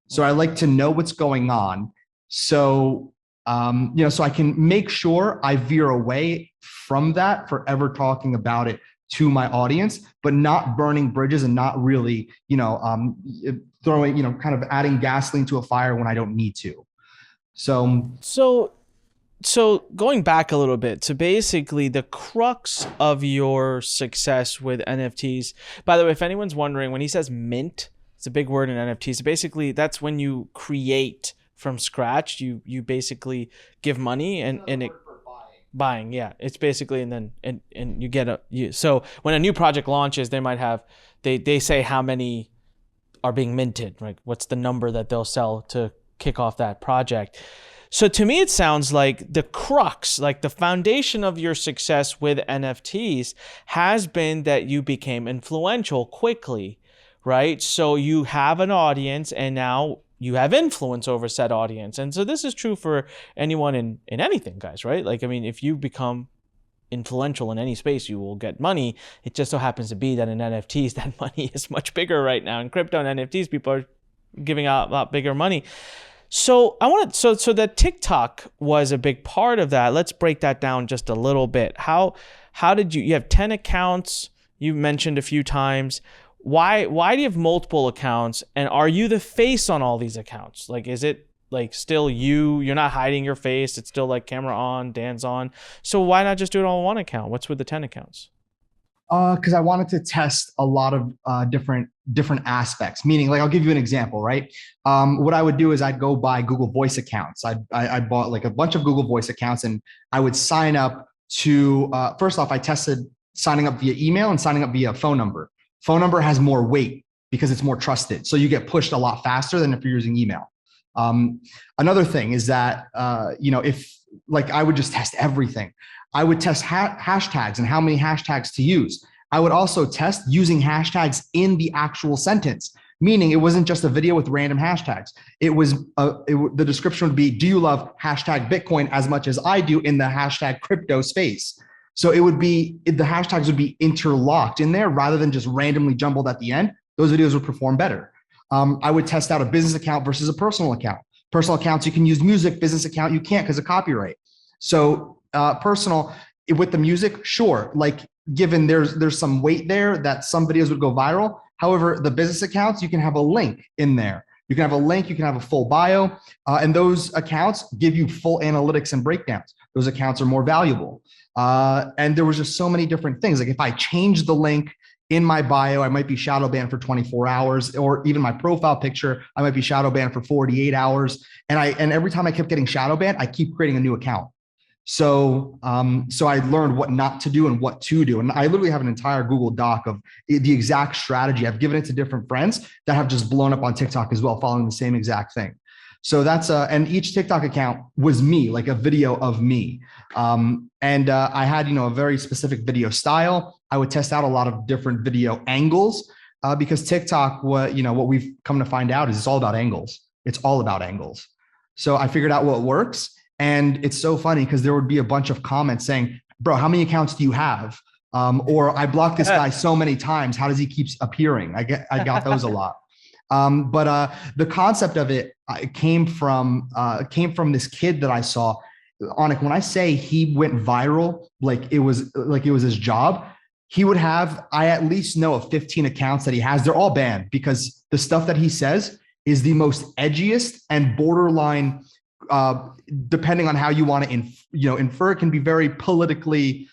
[SPEAKER 2] So I like to know what's going on. So, so I can make sure I veer away from that, forever talking about it to my audience, but not burning bridges and not really, throwing, kind of adding gasoline to a fire when I don't need to.
[SPEAKER 1] So going back a little bit, so basically the crux of your success with NFTs, by the way, if anyone's wondering, when he says mint, it's a big word in NFTs. So basically that's when you create from scratch, you basically give money and it buying. Yeah. It's basically, and you get so when a new project launches, they might have, they say how many are being minted, right? What's the number that they'll sell to kick off that project? So to me, it sounds like the crux, like the foundation of your success with NFTs has been that you became influential quickly, right? So you have an audience and now you have influence over said audience. And so this is true for anyone in anything, guys, right? Like, I mean, if you become influential in any space, you will get money. It just so happens to be that in NFTs, that money is much bigger right now. In crypto and NFTs, people are giving out a lot bigger money. So so that TikTok was a big part of that. Let's break that down just a little bit. How did you have 10 accounts you mentioned a few times. Why do you have multiple accounts, and are you the face on all these accounts? Like, is it like still you're not hiding your face? It's still like camera on, Dan's on. So why not just do it all on one account? What's with the 10 accounts?
[SPEAKER 2] Because I wanted to test a lot of different aspects. Meaning, like, I'll give you an example, right? What I would do is I'd go buy Google Voice accounts. I bought like a bunch of Google Voice accounts, and I would sign up to. First off, I tested signing up via email and signing up via phone number. Phone number has more weight because it's more trusted, so you get pushed a lot faster than if you're using email. Another thing is that if like I would just test everything. I would test hashtags and how many hashtags to use. I would also test using hashtags in the actual sentence, meaning it wasn't just a video with random hashtags. It was the description would be, do you love hashtag Bitcoin as much as I do in the hashtag crypto space? So it would be, the hashtags would be interlocked in there rather than just randomly jumbled at the end. Those videos would perform better. I would test out a business account versus a personal account. Personal accounts, you can use music. Business account, you can't because of copyright. So personal with the music, sure. Like, given there's some weight there that some videos would go viral. However, the business accounts, you can have a link in there. You can have a link, you can have a full bio, and those accounts give you full analytics and breakdowns. Those accounts are more valuable. And there was just so many different things. Like, if I change the link in my bio, I might be shadow banned for 24 hours, or even my profile picture, I might be shadow banned for 48 hours. And every time I kept getting shadow banned, I keep creating a new account. So I learned what not to do and what to do. And I literally have an entire Google Doc of the exact strategy. I've given it to different friends that have just blown up on TikTok as well, following the same exact thing. So that's and each TikTok account was me, like a video of me. I had, a very specific video style. I would test out a lot of different video angles because TikTok, what we've come to find out is it's all about angles. It's all about angles. So I figured out what works. And it's so funny because there would be a bunch of comments saying, bro, how many accounts do you have? Or I blocked this guy so many times. How does he keep appearing? I got those a lot. But the concept of it came from this kid that I saw. Anik, when I say he went viral, like it was his job, he would have, I at least know of 15 accounts that he has. They're all banned because the stuff that he says is the most edgiest and borderline, depending on how you want to infer, it can be very politically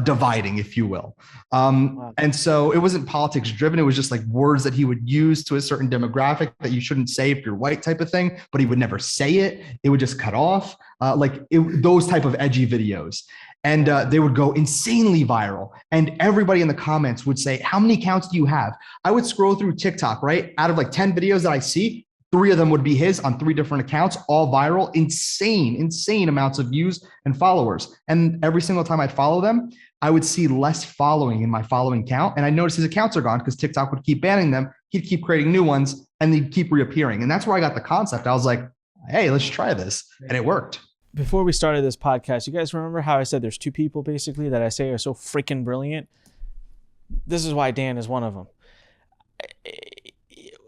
[SPEAKER 2] dividing, if you will. And so it wasn't politics driven. It was just like words that he would use to a certain demographic that you shouldn't say if you're white, type of thing, but he would never say it. It would just cut off, those type of edgy videos. And they would go insanely viral. And everybody in the comments would say, how many accounts do you have? I would scroll through TikTok, right? Out of like 10 videos that I see, 3 of them would be his on 3 different accounts, all viral, insane amounts of views and followers. And every single time I'd follow them, I would see less following in my following count. And I noticed his accounts are gone because TikTok would keep banning them. He'd keep creating new ones and they'd keep reappearing. And that's where I got the concept. I was like, hey, let's try this. And it worked.
[SPEAKER 1] Before we started this podcast, you guys remember how I said there's 2 people basically that I say are so freaking brilliant? This is why Dan is one of them.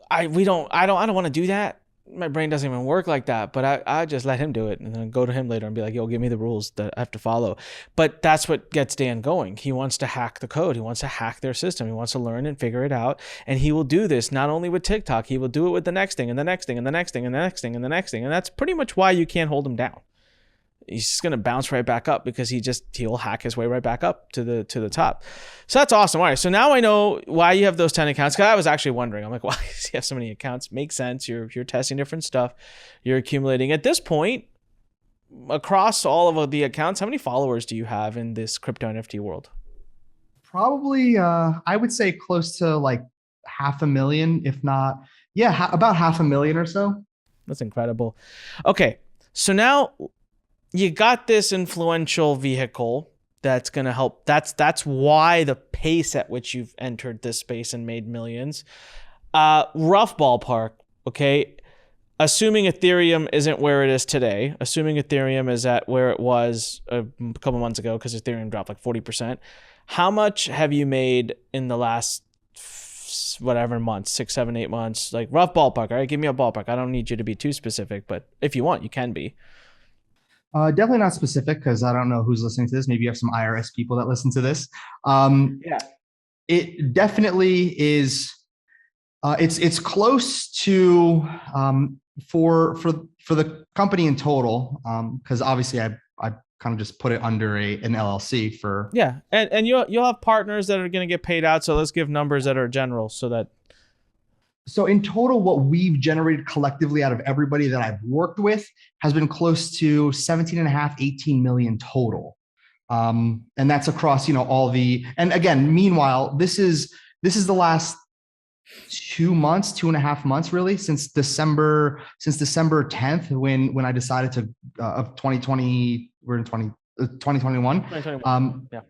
[SPEAKER 1] I don't want to do that. My brain doesn't even work like that, but I just let him do it and then go to him later and be like, yo, give me the rules that I have to follow. But that's what gets Dan going. He wants to hack the code. He wants to hack their system. He wants to learn and figure it out. And he will do this not only with TikTok, he will do it with the next thing and the next thing and the next thing and the next thing and the next thing. And that's pretty much why you can't hold him down. He's just going to bounce right back up because he'll hack his way right back up to the top. So that's awesome. All right. So now I know why you have those 10 accounts. Cause I was actually wondering, I'm like, why does he have so many accounts? Makes sense. You're testing different stuff. You're accumulating at this point across all of the accounts. How many followers do you have in this crypto NFT world?
[SPEAKER 2] Probably, I would say close to like 500,000, if not, about 500,000 or so.
[SPEAKER 1] That's incredible. Okay. So now you got this influential vehicle that's going to help. That's why the pace at which you've entered this space and made millions. Rough ballpark, okay? Assuming Ethereum isn't where it is today, assuming Ethereum is at where it was a couple months ago because Ethereum dropped like 40%, how much have you made in the last whatever months, 6, 7, 8 months? Like rough ballpark, all right? Give me a ballpark. I don't need you to be too specific, but if you want, you can be.
[SPEAKER 2] Definitely not specific because I don't know who's listening to this. Maybe you have some IRS people that listen to this. It definitely is. It's close to for the company in total because obviously I kind of just put it under an LLC for.
[SPEAKER 1] Yeah, and you'll have partners that are going to get paid out. So let's give numbers that are general so that.
[SPEAKER 2] So in total, what we've generated collectively out of everybody that I've worked with has been close to 17.5, 18 million total. And that's across, all and again, meanwhile, this is the last 2.5 months, really, since December 10th, when I decided to, of 2020, we're in 2021.
[SPEAKER 1] 2021. Yeah.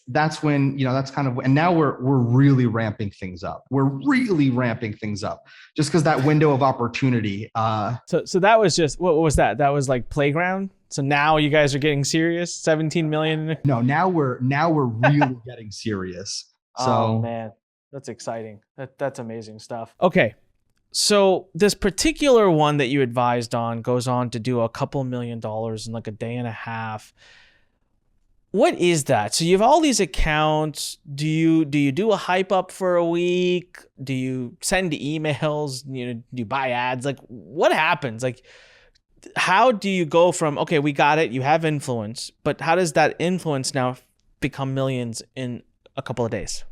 [SPEAKER 2] That's when, that's kind of, and now we're really ramping things up. We're really ramping things up just because that window of opportunity.
[SPEAKER 1] So that was just, what was that? That was like playground. So now you guys are getting serious. 17 million.
[SPEAKER 2] No, now we're really getting serious. So,
[SPEAKER 1] oh man, that's exciting. That's amazing stuff. Okay. So this particular one that you advised on goes on to do a couple $1 million in like a day and a half. What is that? So you have all these accounts. Do you do a hype up for a week? Do you send emails? Do you buy ads? Like what happens? Like how do you go from, okay, we got it, you have influence, but how does that influence now become millions in a couple of days?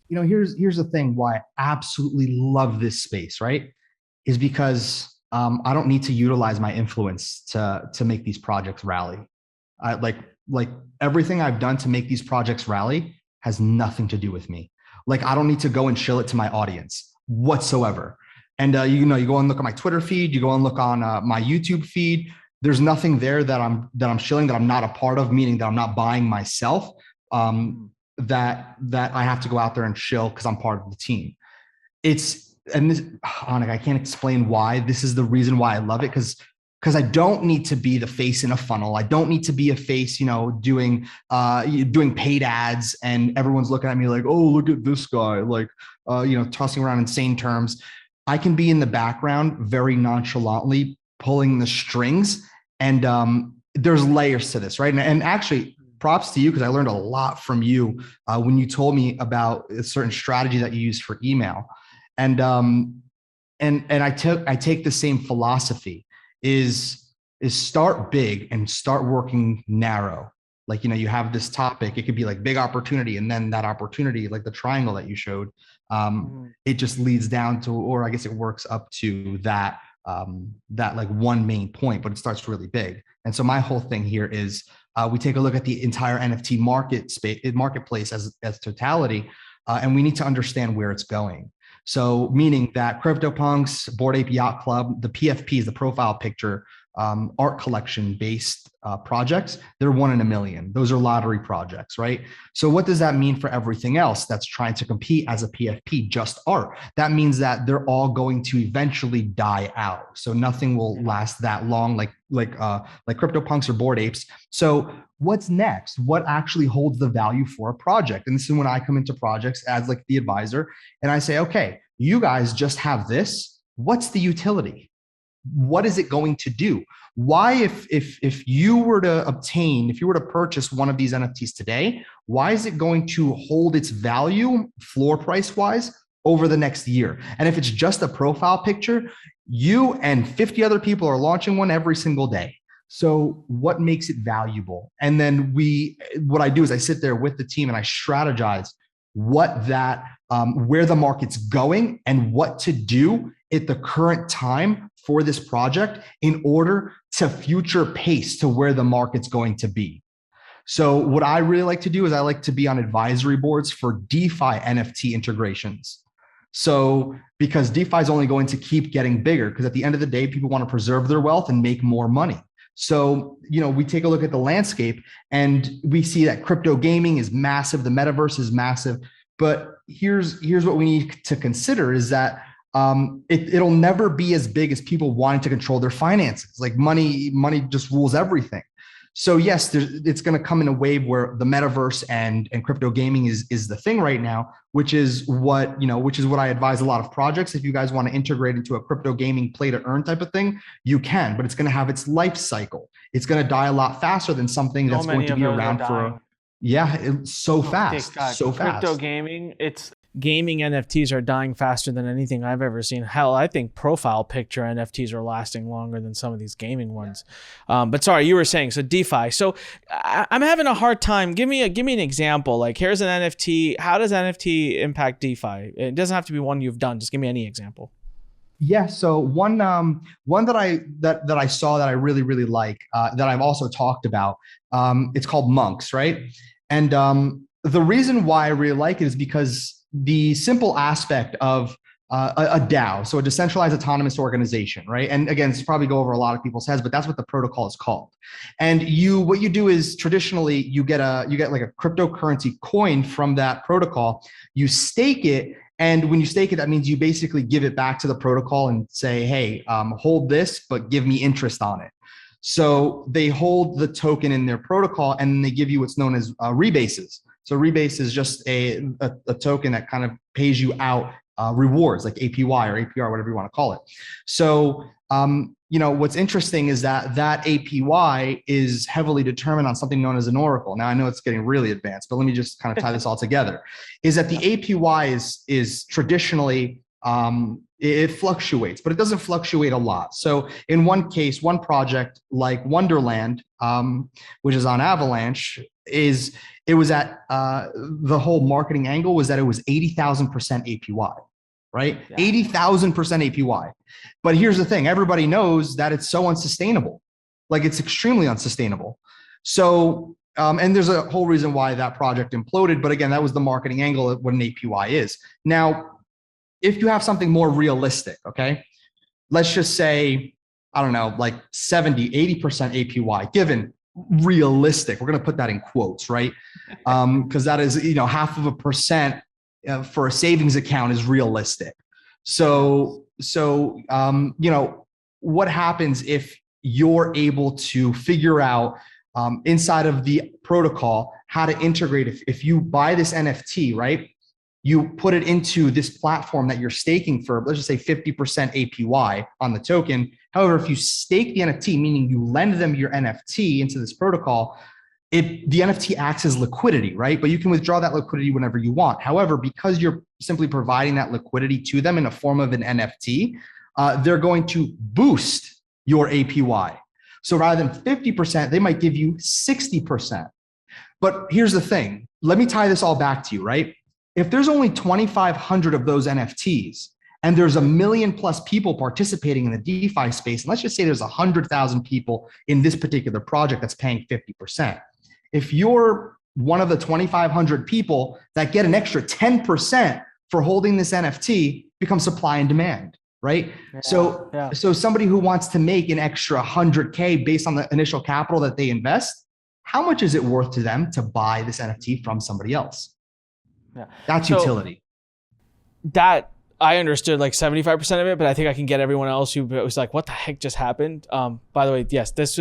[SPEAKER 2] Here's the thing why I absolutely love this space, right? Is because I don't need to utilize my influence to make these projects rally. Like everything I've done to make these projects rally has nothing to do with me. Like I don't need to go and shill it to my audience whatsoever. And you go and look at my Twitter feed, you go and look on my YouTube feed. There's nothing there that I'm shilling, that I'm not a part of, meaning that I'm not buying myself. That I have to go out there and shill because I'm part of the team. Anik, I can't explain why. This is the reason why I love it, because I don't need to be the face in a funnel. I don't need to be a face, doing paid ads and everyone's looking at me like, oh, look at this guy, like, tossing around insane terms. I can be in the background very nonchalantly pulling the strings, and there's layers to this, right? And actually, props to you because I learned a lot from you when you told me about a certain strategy that you use for email, and I take the same philosophy. Is start big and start working narrow. Like, you have this topic, it could be like big opportunity. And then that opportunity, like the triangle that you showed, it just leads down to, or I guess it works up to that like one main point, but it starts really big. And so my whole thing here is we take a look at the entire NFT marketplace as totality, and we need to understand where it's going. So meaning that CryptoPunks, Bored Ape Yacht Club, the PFP is the profile picture art collection based projects. They're 1 in a million. Those are lottery projects, right? So what does that mean for everything else that's trying to compete as a PFP, just art? That means that they're all going to eventually die out. So nothing will last that long, like CryptoPunks or Bored Apes. So what's next? What actually holds the value for a project? And this is when I come into projects as like the advisor, and I say, okay, you guys just have this. What's the utility? What is it going to do? Why, if you were to purchase one of these NFTs today, why is it going to hold its value floor price wise over the next year? And if it's just a profile picture, you and 50 other people are launching one every single day. So what makes it valuable? And then what I do is I sit there with the team and I strategize where the market's going and what to do at the current time for this project in order to future pace to where the market's going to be. So what I really like to do is I like to be on advisory boards for DeFi NFT integrations. So because DeFi is only going to keep getting bigger, because at the end of the day, people want to preserve their wealth and make more money. So, we take a look at the landscape and we see that crypto gaming is massive. The metaverse is massive. But here's what we need to consider is that it'll never be as big as people wanting to control their finances. Like money just rules everything. So yes, it's going to come in a wave where the metaverse and crypto gaming is the thing right now, which is what I advise a lot of projects. If you guys want to integrate into a crypto gaming play to earn type of thing, you can, but it's going to have its life cycle. It's going to die a lot faster than something that's going to be around for so fast.
[SPEAKER 1] Crypto gaming, gaming NFTs are dying faster than anything I've ever seen. Hell, I think profile picture NFTs are lasting longer than some of these gaming ones. But sorry, you were saying, so DeFi. So I'm having a hard time. Give me an example. Like here's an NFT. How does NFT impact DeFi? It doesn't have to be one you've done. Just give me any example.
[SPEAKER 2] Yeah. So one that I saw that I really, really like, that I've also talked about, it's called Monks, right? And the reason why I really like it is because the simple aspect of a DAO, so a decentralized autonomous organization, right? And again, this probably go over a lot of people's heads, but that's what the protocol is called. And what you do is traditionally you get like a cryptocurrency coin from that protocol, you stake it. And when you stake it, that means you basically give it back to the protocol and say, hey, hold this, but give me interest on it. So they hold the token in their protocol and then they give you what's known as rebases. So rebase is just a token that kind of pays you out rewards like APY or APR, whatever you want to call it. So, what's interesting is that APY is heavily determined on something known as an oracle. Now I know it's getting really advanced, but let me just kind of tie this all together. Is that the APY is traditionally, it fluctuates, but it doesn't fluctuate a lot. So in one case, one project like Wonderland, which is on Avalanche, it was at the whole marketing angle was that it was 80,000% APY, right? Yeah. 80,000% APY. But here's the thing, everybody knows that it's so unsustainable. Like it's extremely unsustainable. So, and there's a whole reason why that project imploded. But again, that was the marketing angle of what an APY is. Now, if you have something more realistic, okay, let's just say, I don't know, like 70, 80% APY, given realistic, we're going to put that in quotes, right? Because that is, 0.5% for a savings account is realistic. So, what happens if you're able to figure out inside of the protocol how to integrate, if you buy this NFT, right? You put it into this platform that you're staking for, let's just say 50% APY on the token. However, if you stake the NFT, meaning you lend them your NFT into this protocol, the NFT acts as liquidity, right? But you can withdraw that liquidity whenever you want. However, because you're simply providing that liquidity to them in a form of an NFT, they're going to boost your APY. So rather than 50%, they might give you 60%. But here's the thing. Let me tie this all back to you, right? If there's only 2,500 of those NFTs and there's 1 million plus people participating in the DeFi space, and let's just say there's 100,000 people in this particular project that's paying 50%. If you're one of the 2,500 people that get an extra 10% for holding this NFT, becomes supply and demand, right?
[SPEAKER 1] Yeah,
[SPEAKER 2] So somebody who wants to make an extra 100K based on the initial capital that they invest, how much is it worth to them to buy this NFT from somebody else?
[SPEAKER 1] Yeah.
[SPEAKER 2] That's utility.
[SPEAKER 1] That I understood like 75% of it, but I think I can get everyone else who was like, what the heck just happened? By the way, yes, this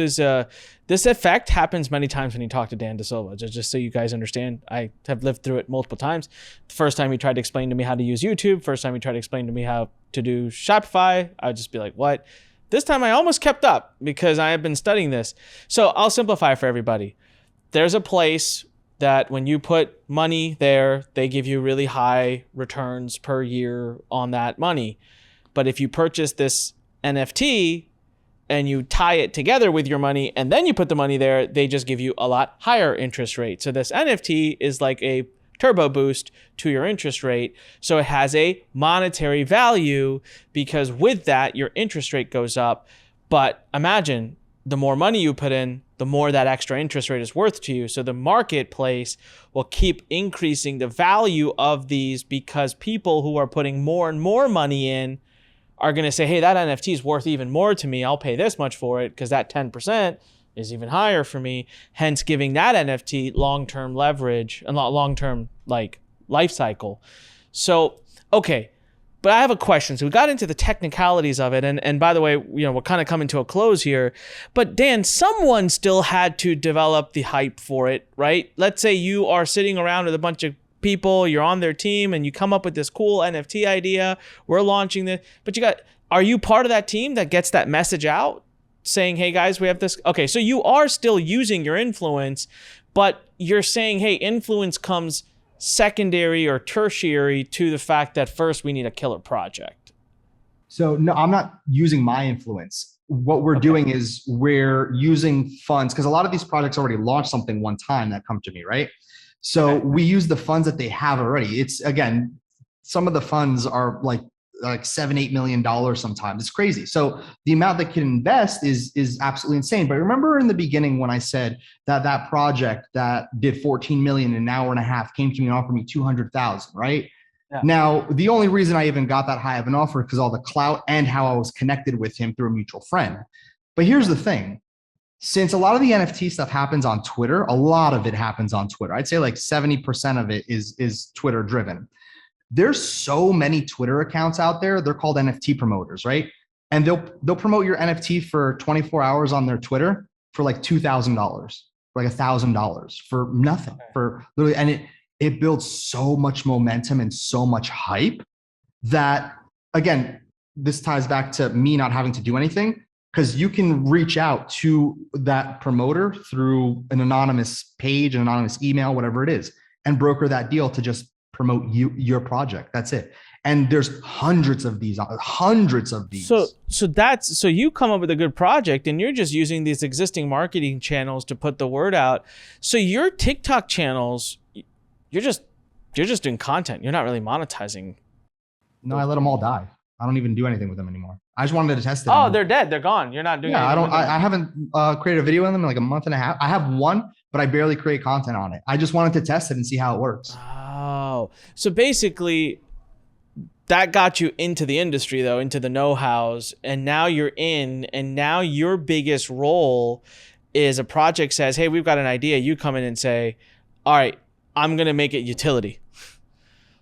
[SPEAKER 1] effect happens many times when you talk to Dan Dasilva, just so you guys understand. I have lived through it multiple times. The first time he tried to explain to me how to use YouTube, first time he tried to explain to me how to do Shopify, I would just be like, what? This time I almost kept up because I have been studying this. So I'll simplify for everybody. There's a place that when you put money there, they give you really high returns per year on that money. But if you purchase this NFT and you tie it together with your money and then you put the money there, they just give you a lot higher interest rate. So this NFT is like a turbo boost to your interest rate. So it has a monetary value because with that, your interest rate goes up. But imagine the more money you put in, the more that extra interest rate is worth to you. So the marketplace will keep increasing the value of these because people who are putting more and more money in are going to say, hey, that NFT is worth even more to me. I'll pay this much for it because that 10% is even higher for me. Hence giving that NFT long-term leverage and long-term like life cycle. So, okay. But I have a question. So we got into the technicalities of it. And by the way, we're kind of coming to a close here. But Dan, someone still had to develop the hype for it, right? Let's say you are sitting around with a bunch of people, you're on their team, and you come up with this cool NFT idea. We're launching this. But are you part of that team that gets that message out saying, hey guys, we have this? Okay, so you are still using your influence, but you're saying, hey, influence comes secondary or tertiary to the fact that first we need a killer project.
[SPEAKER 2] So no, I'm not using my influence. What we're doing is we're using funds because a lot of these projects already launched something one time that come to me, right? So we use the funds that they have already. It's again, some of the funds are like $7-8 million sometimes. It's crazy. So the amount that can invest is absolutely insane. But remember in the beginning when I said that project that did 14 million in an hour and a half came to me and offered me 200,000, right? Yeah. Now, the only reason I even got that high of an offer because all the clout and how I was connected with him through a mutual friend. But here's the thing. Since a lot of the NFT stuff happens on Twitter, a lot of it happens on Twitter. I'd say like 70% of it is Twitter driven. There's so many Twitter accounts out there. They're called NFT promoters, right? And they'll promote your NFT for 24 hours on their Twitter for like $2,000, for like $1,000 for nothing, for literally, and it builds so much momentum and so much hype that, again, this ties back to me not having to do anything because you can reach out to that promoter through an anonymous page, an anonymous email, whatever it is, and broker that deal to just promote your project. That's it. And there's hundreds of these. So
[SPEAKER 1] you come up with a good project and you're just using these existing marketing channels to put the word out. So your TikTok channels, you're just doing content. You're not really monetizing.
[SPEAKER 2] No, I let them all die. I don't even do anything with them anymore. I just wanted to test it.
[SPEAKER 1] Oh, they're dead. They're gone. You're not doing anything.
[SPEAKER 2] I haven't created a video in them in like a month and a half. I have one, but I barely create content on it. I just wanted to test it and see how it works.
[SPEAKER 1] Oh, so basically that got you into the industry though, into the know-hows, and now you're in, and now your biggest role is a project says, hey, we've got an idea. You come in and say, all right, I'm going to make it utility.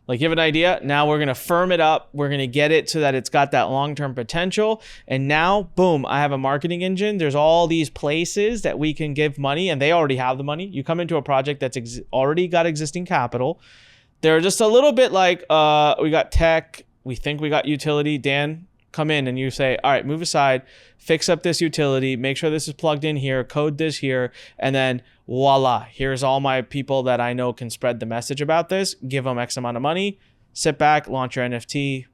[SPEAKER 1] Like you have an idea, now we're going to firm it up. We're going to get it so that it's got that long-term potential. And now, boom, I have a marketing engine. There's all these places that we can give money and they already have the money. You come into a project that's already got existing capital. They're just a little bit like, we got tech. We think we got utility. Dan, come in and you say, all right, move aside, fix up this utility, make sure this is plugged in here, code this here, and then voila, here's all my people that I know can spread the message about this, give them X amount of money, sit back, launch your NFT.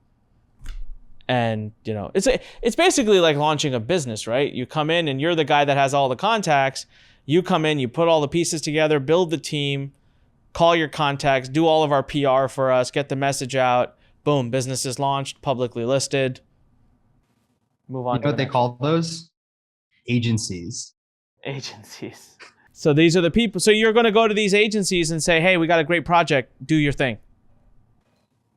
[SPEAKER 1] And, it's basically like launching a business, right? You come in and you're the guy that has all the contacts. You come in, you put all the pieces together, build the team, call your contacts, do all of our PR for us, get the message out. Boom, business is launched, publicly listed. Move on.
[SPEAKER 2] You know what they call those? Agencies.
[SPEAKER 1] Agencies. So these are the people. So you're going to go to these agencies and say, hey, we got a great project. Do your thing.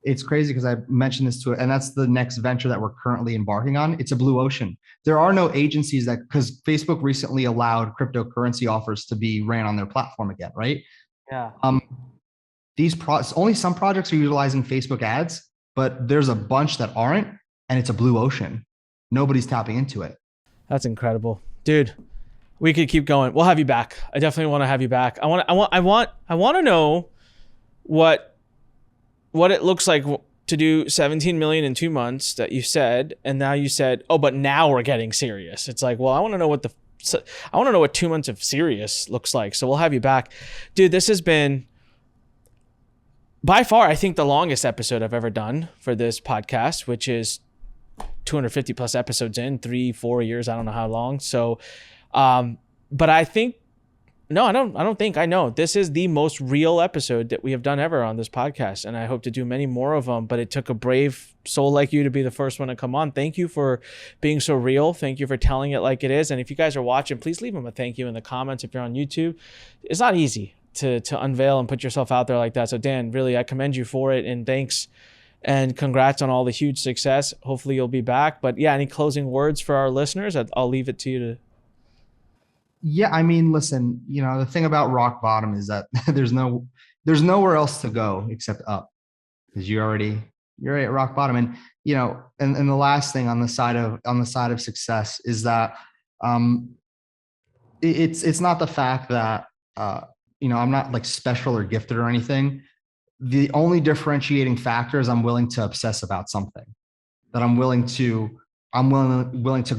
[SPEAKER 2] it's crazy because I mentioned this to it, and that's the next venture that we're currently embarking on. It's a blue ocean. There are no agencies that, because Facebook recently allowed cryptocurrency offers to be ran on their platform again, right?
[SPEAKER 1] Yeah.
[SPEAKER 2] Only some projects are utilizing Facebook ads, but there's a bunch that aren't, and it's a blue ocean. Nobody's tapping into it.
[SPEAKER 1] That's incredible, dude. We could keep going. We'll have you back. I definitely want to have you back. I want to know what it looks like to do 17 million in 2 months that you said, and now you said, oh, but now we're getting serious. It's like, well, I want to know what 2 months of serious looks like. So we'll have you back, dude. This has been by far, I think, the longest episode I've ever done for this podcast, which is 250 plus episodes in 3-4 years. I don't know how long. So, but I think, no, I don't think, I know this is the most real episode that we have done ever on this podcast. And I hope to do many more of them, but it took a brave soul like you to be the first one to come on. Thank you for being so real. Thank you for telling it like it is. And if you guys are watching, please leave them a thank you in the comments. If you're on YouTube, it's not easy to unveil and put yourself out there like that. So Dan, really, I commend you for it, and thanks and congrats on all the huge success. Hopefully you'll be back. But yeah, any closing words for our listeners? I'll leave it to you to.
[SPEAKER 2] Yeah, I mean, listen, the thing about rock bottom is that there's nowhere else to go except up, because you're already at rock bottom. And and the last thing on the side of success is that it's not the fact that I'm not like special or gifted or anything. The only differentiating factor is I'm willing to obsess about something, that I'm willing to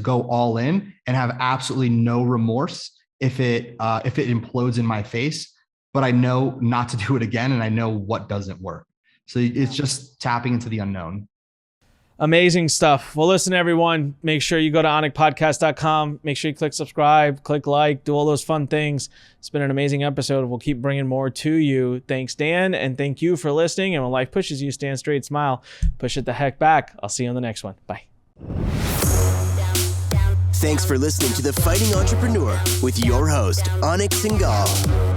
[SPEAKER 2] go all in and have absolutely no remorse if it implodes in my face, but I know not to do it again, and I know what doesn't work. So it's just tapping into the unknown.
[SPEAKER 1] Amazing stuff. Well, listen, everyone, make sure you go to onikpodcast.com. Make sure you click subscribe, click like, do all those fun things. It's been an amazing episode. We'll keep bringing more to you. Thanks, Dan, and thank you for listening. And when life pushes you, stand straight, smile, push it the heck back. I'll see you on the next one. Bye.
[SPEAKER 3] Thanks for listening to The Fighting Entrepreneur with your host, Anik Singal.